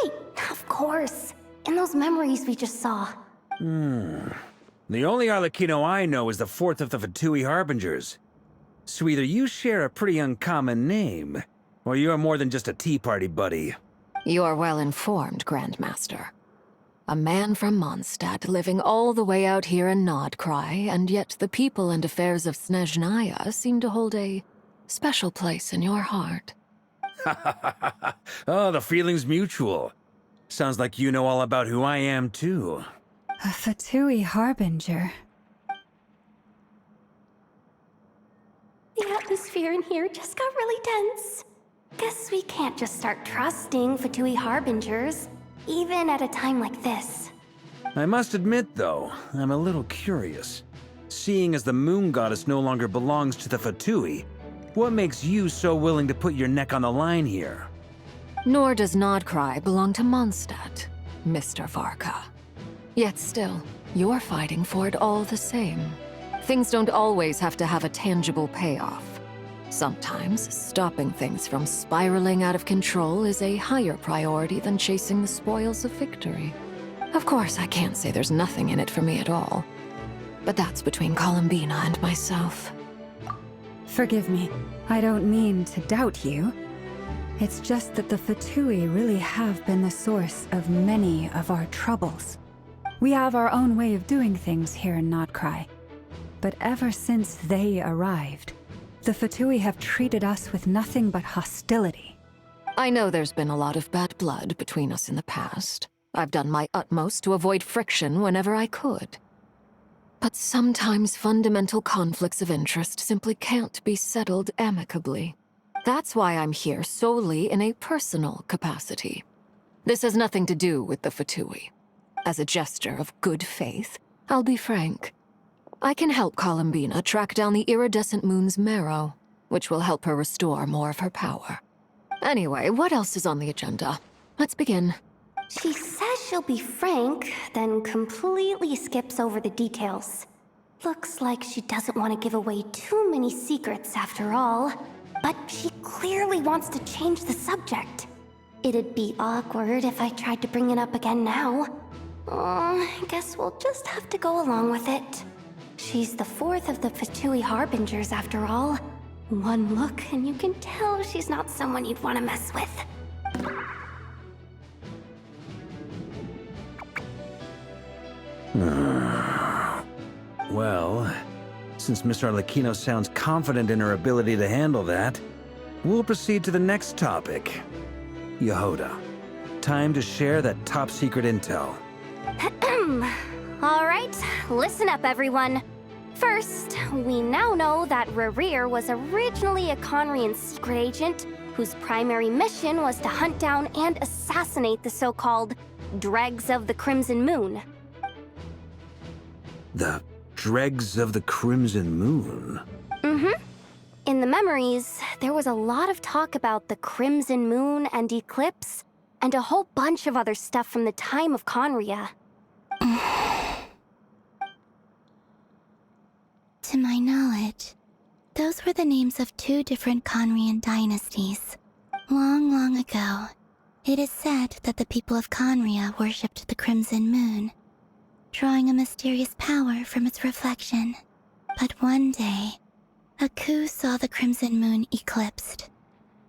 Wait, of course. In those memories we just saw. The only Arlecchino I know is the fourth of the Fatui Harbingers. So either you share a pretty uncommon name, or you're more than just a Tea Party buddy. You are well informed, Grandmaster. A man from Mondstadt living all the way out here in Nodcry, and yet the people and affairs of Snezhnaya seem to hold a special place in your heart. Oh, the feeling's mutual. Sounds like you know all about who I am, too. A Fatui Harbinger. The atmosphere in here just got really tense. Guess we can't just start trusting Fatui Harbingers, even at a time like this. I must admit, though, I'm a little curious. Seeing as the Moon Goddess no longer belongs to the Fatui, what makes you so willing to put your neck on the line here? Nor does Nodcry belong to Mondstadt, Mr. Varka. Yet still, you're fighting for it all the same. Things don't always have to have a tangible payoff. Sometimes, stopping things from spiraling out of control is a higher priority than chasing the spoils of victory. Of course, I can't say there's nothing in it for me at all. But that's between Columbina and myself. Forgive me. I don't mean to doubt you. It's just that the Fatui really have been the source of many of our troubles. We have our own way of doing things here in Notcry. But ever since they arrived, the Fatui have treated us with nothing but hostility. I know there's been a lot of bad blood between us in the past. I've done my utmost to avoid friction whenever I could. But sometimes fundamental conflicts of interest simply can't be settled amicably. That's why I'm here solely in a personal capacity. This has nothing to do with the Fatui. As a gesture of good faith, I'll be frank. I can help Columbina track down the iridescent moon's marrow, which will help her restore more of her power. Anyway, what else is on the agenda? Let's begin. She says she'll be frank, then completely skips over the details. Looks like she doesn't want to give away too many secrets after all. But she clearly wants to change the subject. It'd be awkward if I tried to bring it up again now. I guess we'll just have to go along with it. She's the fourth of the Fatui Harbingers after all. One look and you can tell she's not someone you'd want to mess with. Well, since Miss Arlecchino sounds confident in her ability to handle that, we'll proceed to the next topic. Yehuda, time to share that top-secret intel. All right, listen up, everyone. First, we now know that Rerir was originally a Conrian secret agent whose primary mission was to hunt down and assassinate the so-called Dregs of the Crimson Moon. The Dregs of the Crimson Moon? Mm-hmm. In the memories, there was a lot of talk about the Crimson Moon and Eclipse, and a whole bunch of other stuff from the time of Conria. To my knowledge, those were the names of 2 different Conrian dynasties. Long, long ago, it is said that the people of Conria worshipped the Crimson Moon, drawing a mysterious power from its reflection. But one day, a coup saw the Crimson Moon eclipsed,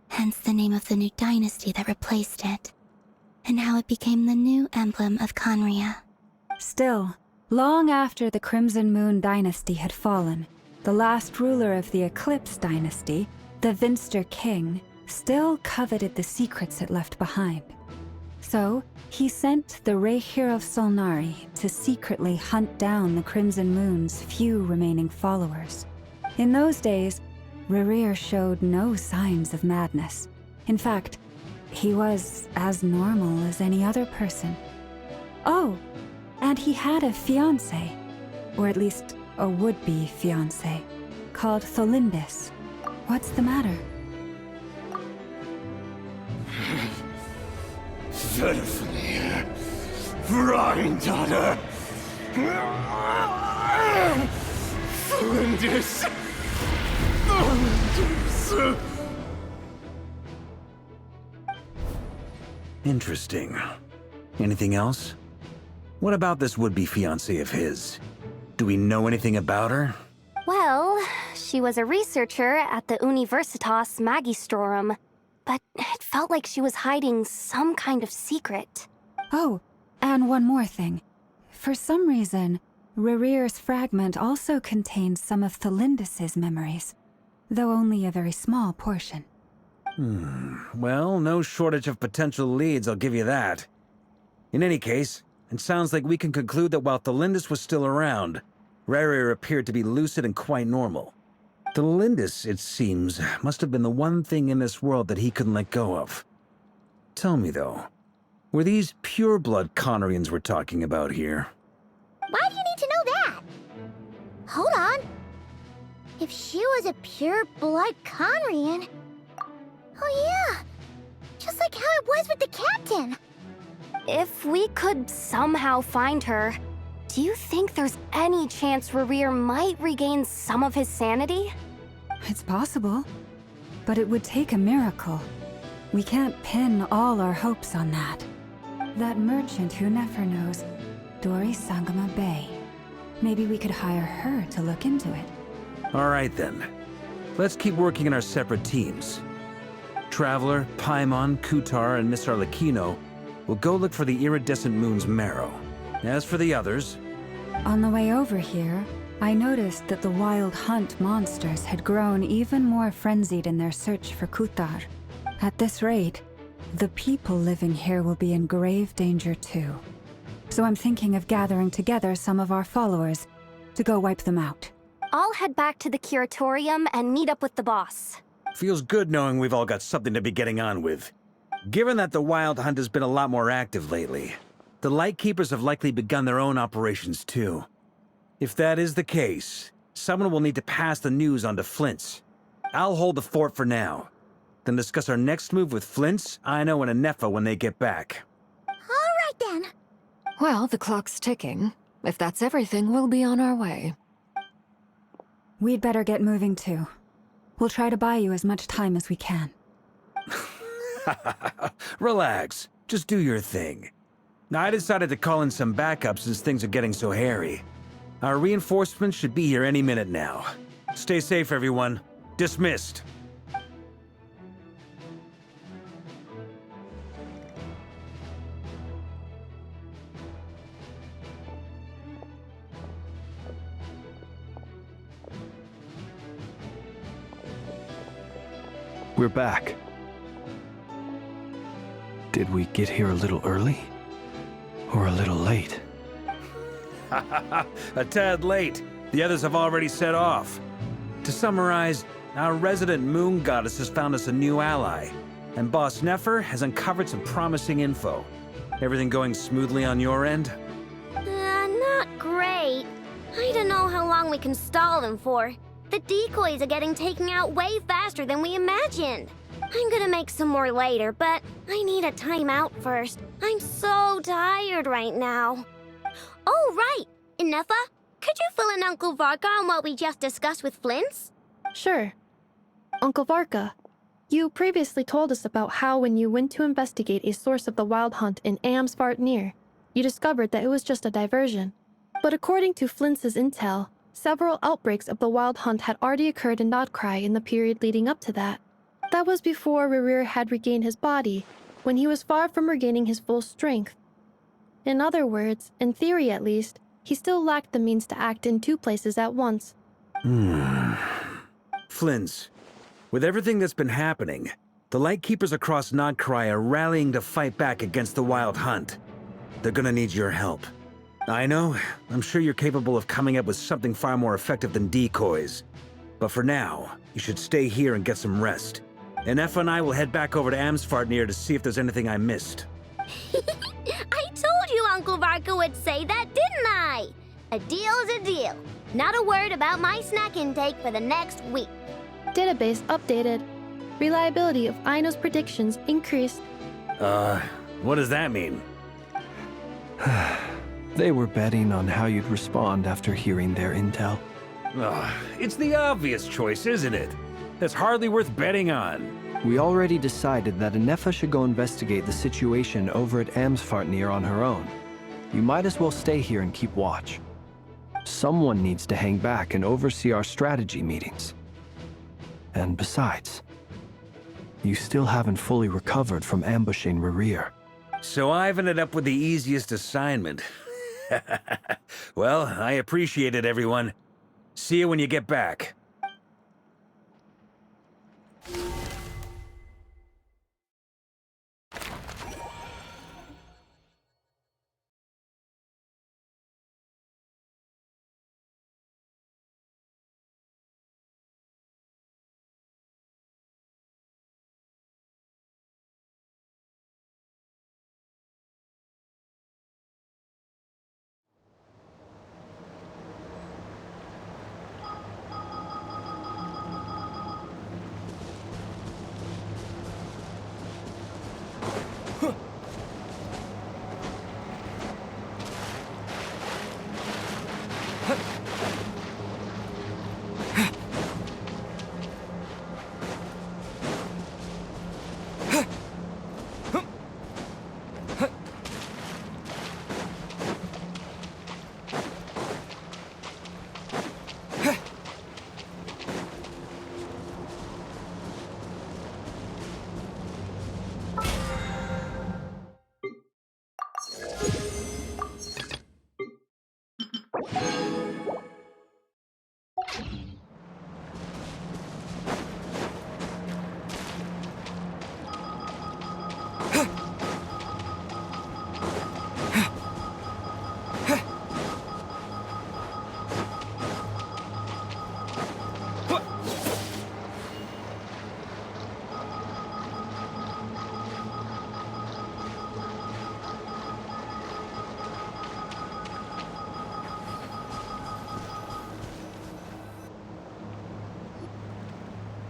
hence the name of the new dynasty that replaced it, and how it became the new emblem of Conria. Still, long after the Crimson Moon dynasty had fallen, the last ruler of the Eclipse dynasty, the Vinster King, still coveted the secrets it left behind. So, he sent the Rehir of Solnari to secretly hunt down the Crimson Moon's few remaining followers. In those days, Rerir showed no signs of madness. In fact, he was as normal as any other person. Oh, and he had a fiancé, or at least a would-be fiancé, called Tholindis. What's the matter? Verfnir, Rhindaughter, Tholindis. Interesting. Anything else? What about this would-be fiancé of his? Do we know anything about her? Well, she was a researcher at the Universitas Magistrorum, but it felt like she was hiding some kind of secret. Oh, and one more thing. For some reason, Rerir's fragment also contains some of Tholindis' memories, though only a very small portion. Well, no shortage of potential leads, I'll give you that. In any case, it sounds like we can conclude that while Tholindis was still around, Rerir appeared to be lucid and quite normal. Tholindis, it seems, must have been the one thing in this world that he couldn't let go of. Tell me, though, were these pure-blood Conrians we're talking about here? Why do you need to know that? Hold on. If she was a pure-blood Conrian... Oh yeah, just like how it was with the captain. If we could somehow find her, Do you think there's any chance Rerir might regain some of his sanity? It's possible, but it would take a miracle. We can't pin all our hopes on that. That merchant who Nefer knows, Dori Sangama Bay. Maybe we could hire her to look into it. All right then. Let's keep working in our separate teams. Traveler, Paimon, Kutar, and Miss Arlecchino will go look for the iridescent moon's marrow. As for the others... On the way over here, I noticed that the Wild Hunt monsters had grown even more frenzied in their search for Kutar. At this rate, the people living here will be in grave danger too. So I'm thinking of gathering together some of our followers to go wipe them out. I'll head back to the Curatorium and meet up with the boss. Feels good knowing we've all got something to be getting on with. Given that the Wild Hunt has been a lot more active lately, the Lightkeepers have likely begun their own operations too. If that is the case, someone will need to pass the news on to Flint's. I'll hold the fort for now, then discuss our next move with Flint's, Aino, and Anefa when they get back. All right then. Well, the clock's ticking. If that's everything, we'll be on our way. We'd better get moving too. We'll try to buy you as much time as we can. Relax. Just do your thing. I decided to call in some backup since things are getting so hairy. Our reinforcements should be here any minute now. Stay safe, everyone. Dismissed. We're back. Did we get here a little early? Or a little late? A tad late. The others have already set off. To summarize, our resident moon goddess has found us a new ally, and Boss Nefer has uncovered some promising info. Everything going smoothly on your end? Not great. I don't know how long we can stall them for. The decoys are getting taken out way faster than we imagined. I'm gonna make some more later, but I need a timeout first. I'm so tired right now. Oh, right! Inefa, could you fill in Uncle Varka on what we just discussed with Flint's? Sure. Uncle Varka, you previously told us about how when you went to investigate a source of the Wild Hunt in Amsvartnir, you discovered that it was just a diversion. But according to Flint's intel, several outbreaks of the Wild Hunt had already occurred in Nodcry in the period leading up to that. That was before Rerir had regained his body, when he was far from regaining his full strength. In other words, in theory at least, he still lacked the means to act in two places at once. Flint's, with everything that's been happening, the Lightkeepers across Nodcry are rallying to fight back against the Wild Hunt. They're gonna need your help. I know, I'm sure you're capable of coming up with something far more effective than decoys. But for now, you should stay here and get some rest. And Efa and I will head back over to Amsvartnir to see if there's anything I missed. I told you Uncle Varka would say that, didn't I? A deal is a deal. Not a word about my snack intake for the next week. Database updated. Reliability of Aino's predictions increased. What does that mean? They were betting on how you'd respond after hearing their intel. It's the obvious choice, isn't it? That's hardly worth betting on. We already decided that Anefa should go investigate the situation over at Amsvartnir on her own. You might as well stay here and keep watch. Someone needs to hang back and oversee our strategy meetings. And besides, you still haven't fully recovered from ambushing Rerir. So I've ended up with the easiest assignment. Well, I appreciate it, everyone. See you when you get back.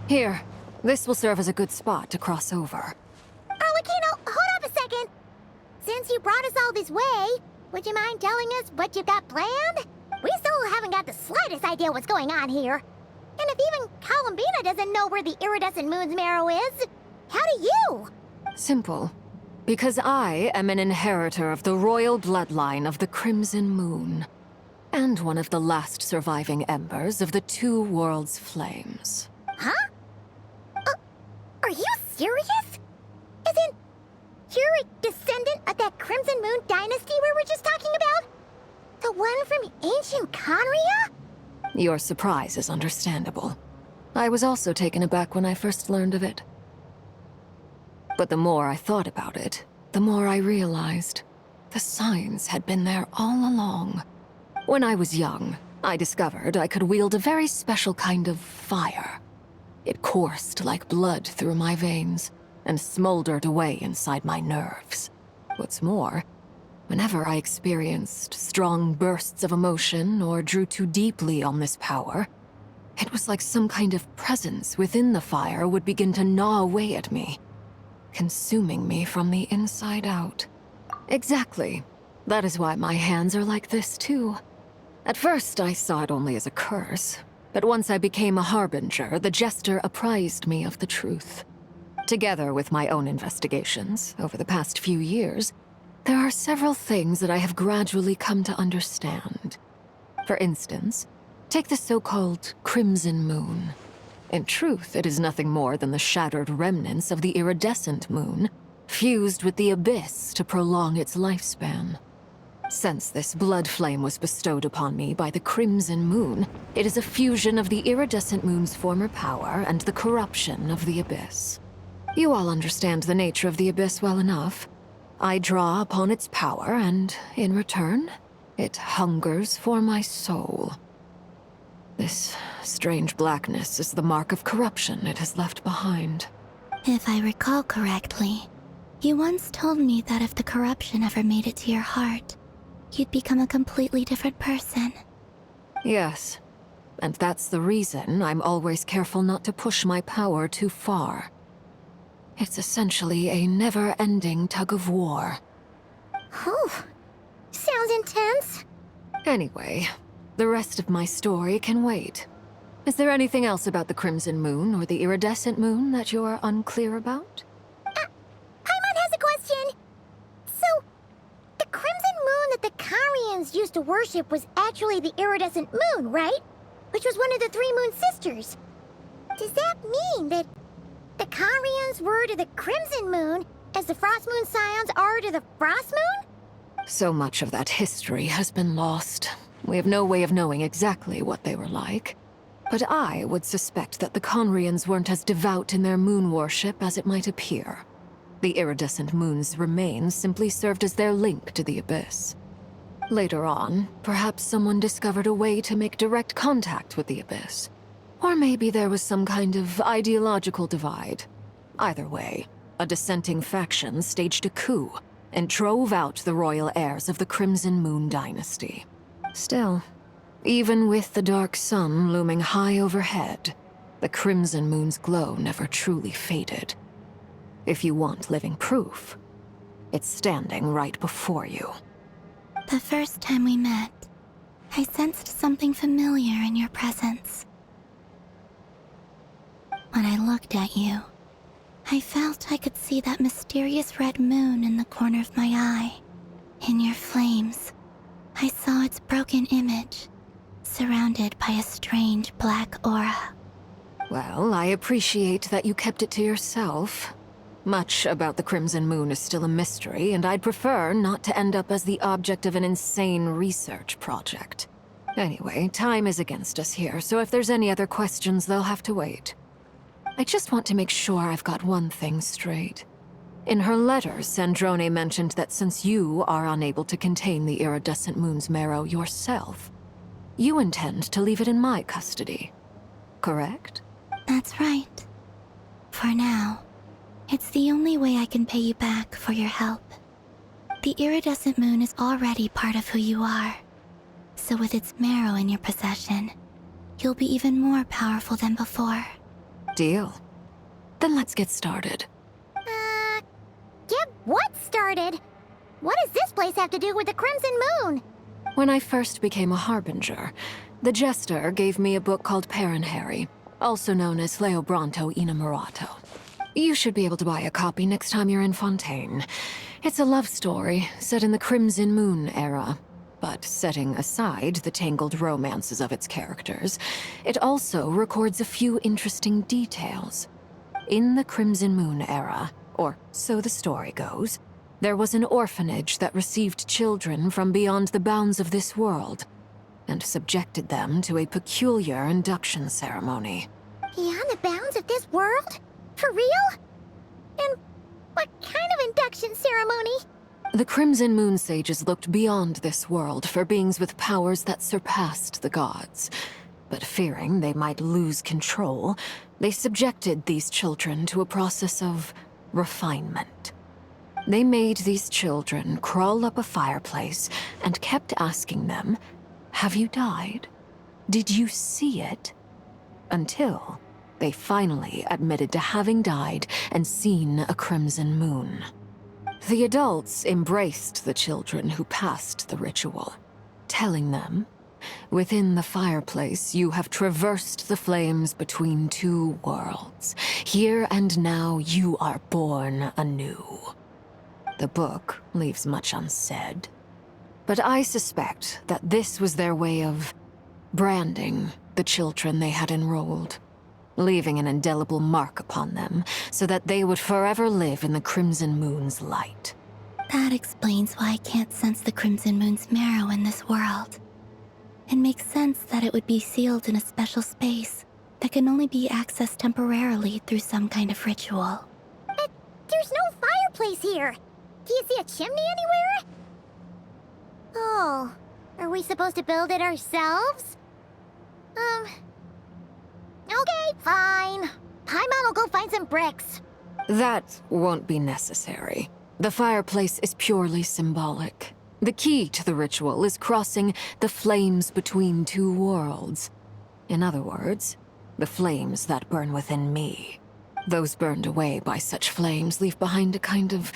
Here, this will serve as a good spot to cross over. Arlecchino, hold up a second! Since you brought us all this way, would you mind telling us what you've got planned? We still haven't got the slightest idea what's going on here. And if even Columbina doesn't know where the iridescent moon's marrow is, how do you? Simple. Because I am an inheritor of the royal bloodline of the Crimson Moon, and one of the last surviving embers of the Two Worlds' flames. Huh? Are you serious? As in, you're a descendant of that Crimson Moon dynasty we were just talking about? The one from ancient Conria? Your surprise is understandable. I was also taken aback when I first learned of it. But the more I thought about it, the more I realized the signs had been there all along. When I was young, I discovered I could wield a very special kind of fire. It coursed like blood through my veins and smoldered away inside my nerves. What's more, whenever I experienced strong bursts of emotion or drew too deeply on this power, it was like some kind of presence within the fire would begin to gnaw away at me, consuming me from the inside out. Exactly. That is why my hands are like this, too. At first, I saw it only as a curse, but once I became a harbinger, the Jester apprised me of the truth. Together with my own investigations, over the past few years, there are several things that I have gradually come to understand. For instance, take the so-called Crimson Moon. In truth, it is nothing more than the shattered remnants of the iridescent moon, fused with the Abyss to prolong its lifespan. Since this blood flame was bestowed upon me by the Crimson Moon, it is a fusion of the iridescent moon's former power and the corruption of the Abyss. You all understand the nature of the Abyss well enough. I draw upon its power, and in return, it hungers for my soul. This strange blackness is the mark of corruption it has left behind. If I recall correctly, you once told me that if the corruption ever made it to your heart, you'd become a completely different person. Yes, and that's the reason I'm always careful not to push my power too far. It's essentially a never-ending tug-of-war. Oh, sounds intense. Anyway, the rest of my story can wait. Is there anything else about the Crimson Moon or the Iridescent Moon that you're unclear about? Paimon has a question. So, the Crimson Moon that the Carians used to worship was actually the Iridescent Moon, right? Which was one of the three Moon Sisters. Does that mean that the Carians were to the Crimson Moon as the Frost Moon Scions are to the Frost Moon? So much of that history has been lost. We have no way of knowing exactly what they were like. But I would suspect that the Conrians weren't as devout in their moon worship as it might appear. The iridescent moon's remains simply served as their link to the Abyss. Later on, perhaps someone discovered a way to make direct contact with the Abyss. Or maybe there was some kind of ideological divide. Either way, a dissenting faction staged a coup and drove out the royal heirs of the Crimson Moon dynasty. Still, even with the dark sun looming high overhead, the Crimson Moon's glow never truly faded. If you want living proof, it's standing right before you. The first time we met, I sensed something familiar in your presence. When I looked at you, I felt I could see that mysterious red moon in the corner of my eye. In your flames, I saw its broken image, surrounded by a strange black aura. Well, I appreciate that you kept it to yourself. Much about the Crimson Moon is still a mystery, and I'd prefer not to end up as the object of an insane research project. Anyway, time is against us here, so if there's any other questions, they'll have to wait. I just want to make sure I've got one thing straight. In her letters, Sandrone mentioned that since you are unable to contain the iridescent moon's marrow yourself, you intend to leave it in my custody. Correct? That's right. For now, it's the only way I can pay you back for your help. The iridescent moon is already part of who you are. So with its marrow in your possession, you'll be even more powerful than before. Deal. Then let's get started. Get what started? What does this place have to do with the Crimson Moon? When I first became a Harbinger, the Jester gave me a book called Paranhari, also known as Leobranto Inamorato. You should be able to buy a copy next time you're in Fontaine. It's a love story set in the Crimson Moon era, but setting aside the tangled romances of its characters, it also records a few interesting details. In the Crimson Moon era, or so the story goes, there was an orphanage that received children from beyond the bounds of this world, and subjected them to a peculiar induction ceremony. Beyond the bounds of this world? For real? And what kind of induction ceremony? The Crimson Moon sages looked beyond this world for beings with powers that surpassed the gods. But fearing they might lose control, they subjected these children to a process of refinement. They made these children crawl up a fireplace and kept asking them, "Have you died? Did you see it?" Until they finally admitted to having died and seen a crimson moon. The adults embraced the children who passed the ritual, telling them, "Within the fireplace, you have traversed the flames between two worlds. Here and now, you are born anew." The book leaves much unsaid, but I suspect that this was their way of branding the children they had enrolled, leaving an indelible mark upon them so that they would forever live in the Crimson Moon's light. That explains why I can't sense the Crimson Moon's marrow in this world. It makes sense that it would be sealed in a special space that can only be accessed temporarily through some kind of ritual. But there's no fireplace here. Do you see a chimney anywhere? Oh, are we supposed to build it ourselves? Okay, fine. Paimon will go find some bricks. That won't be necessary. The fireplace is purely symbolic. The key to the ritual is crossing the flames between two worlds. In other words, the flames that burn within me. Those burned away by such flames leave behind a kind of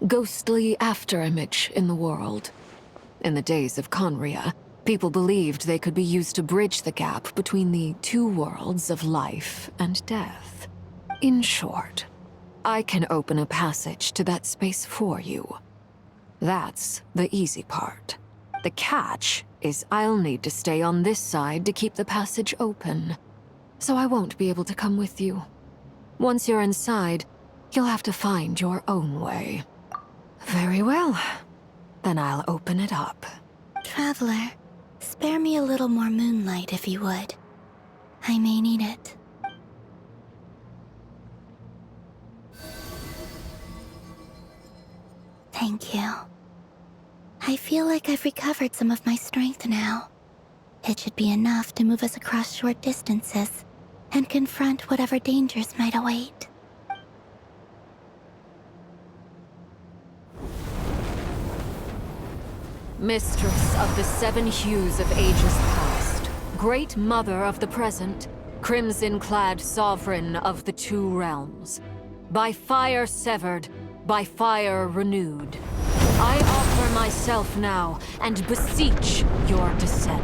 ghostly afterimage in the world. In the days of Conria, people believed they could be used to bridge the gap between the two worlds of life and death. In short, I can open a passage to that space for you. That's the easy part. The catch is I'll need to stay on this side to keep the passage open, so I won't be able to come with you. Once you're inside, you'll have to find your own way. Very well. Then I'll open it up. Traveler, spare me a little more moonlight if you would. I may need it. Thank you. I feel like I've recovered some of my strength now. It should be enough to move us across short distances and confront whatever dangers might await. Mistress of the seven hues of ages past, great mother of the present, crimson-clad sovereign of the two realms, by fire severed, by fire renewed, I offer myself now and beseech your descent.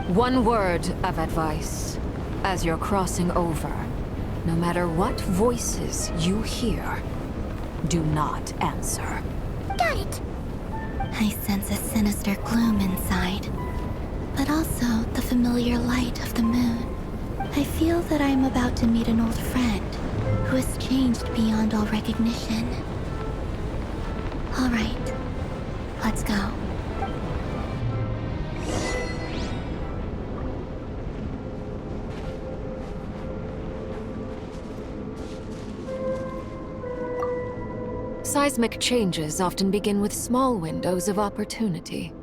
One word of advice. As you're crossing over, no matter what voices you hear, do not answer. Got it! I sense a sinister gloom inside, but also the familiar light of the moon. I feel that I am about to meet an old friend who has changed beyond all recognition. All right, let's go. Seismic changes often begin with small windows of opportunity.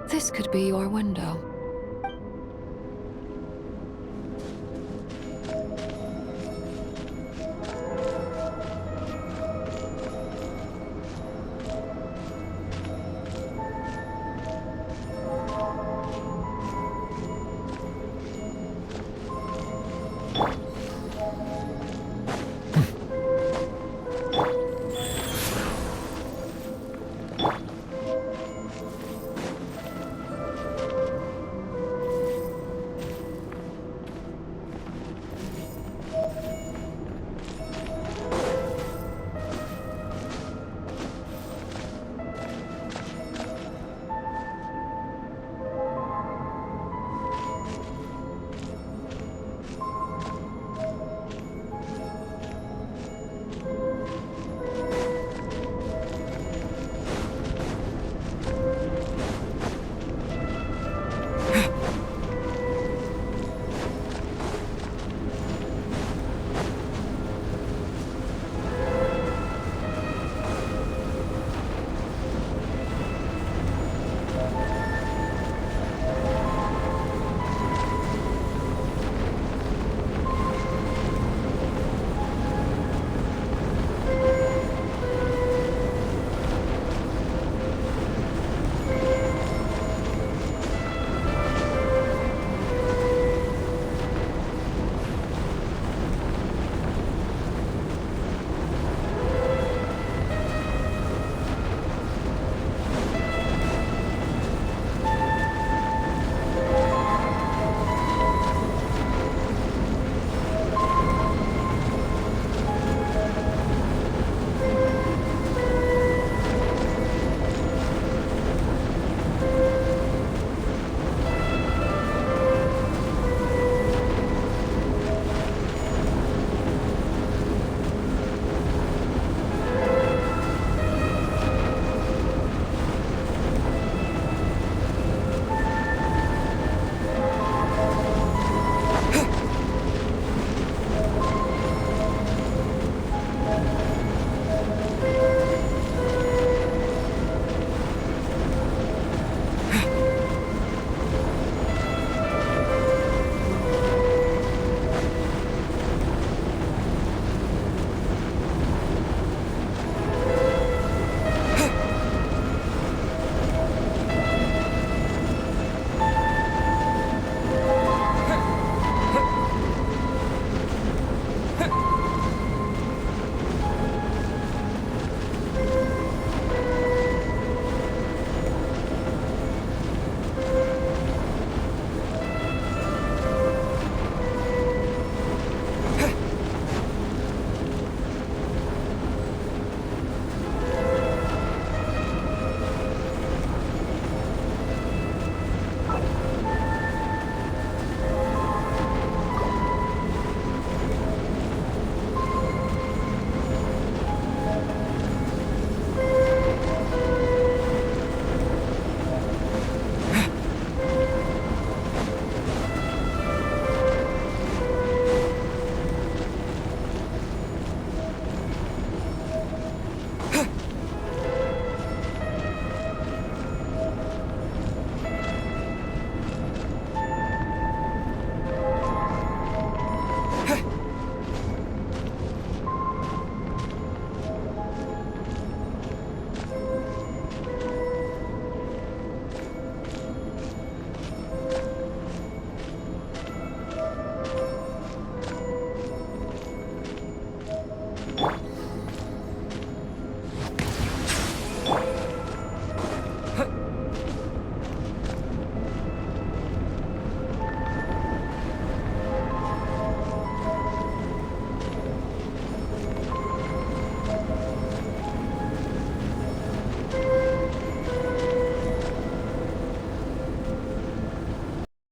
This could be your window.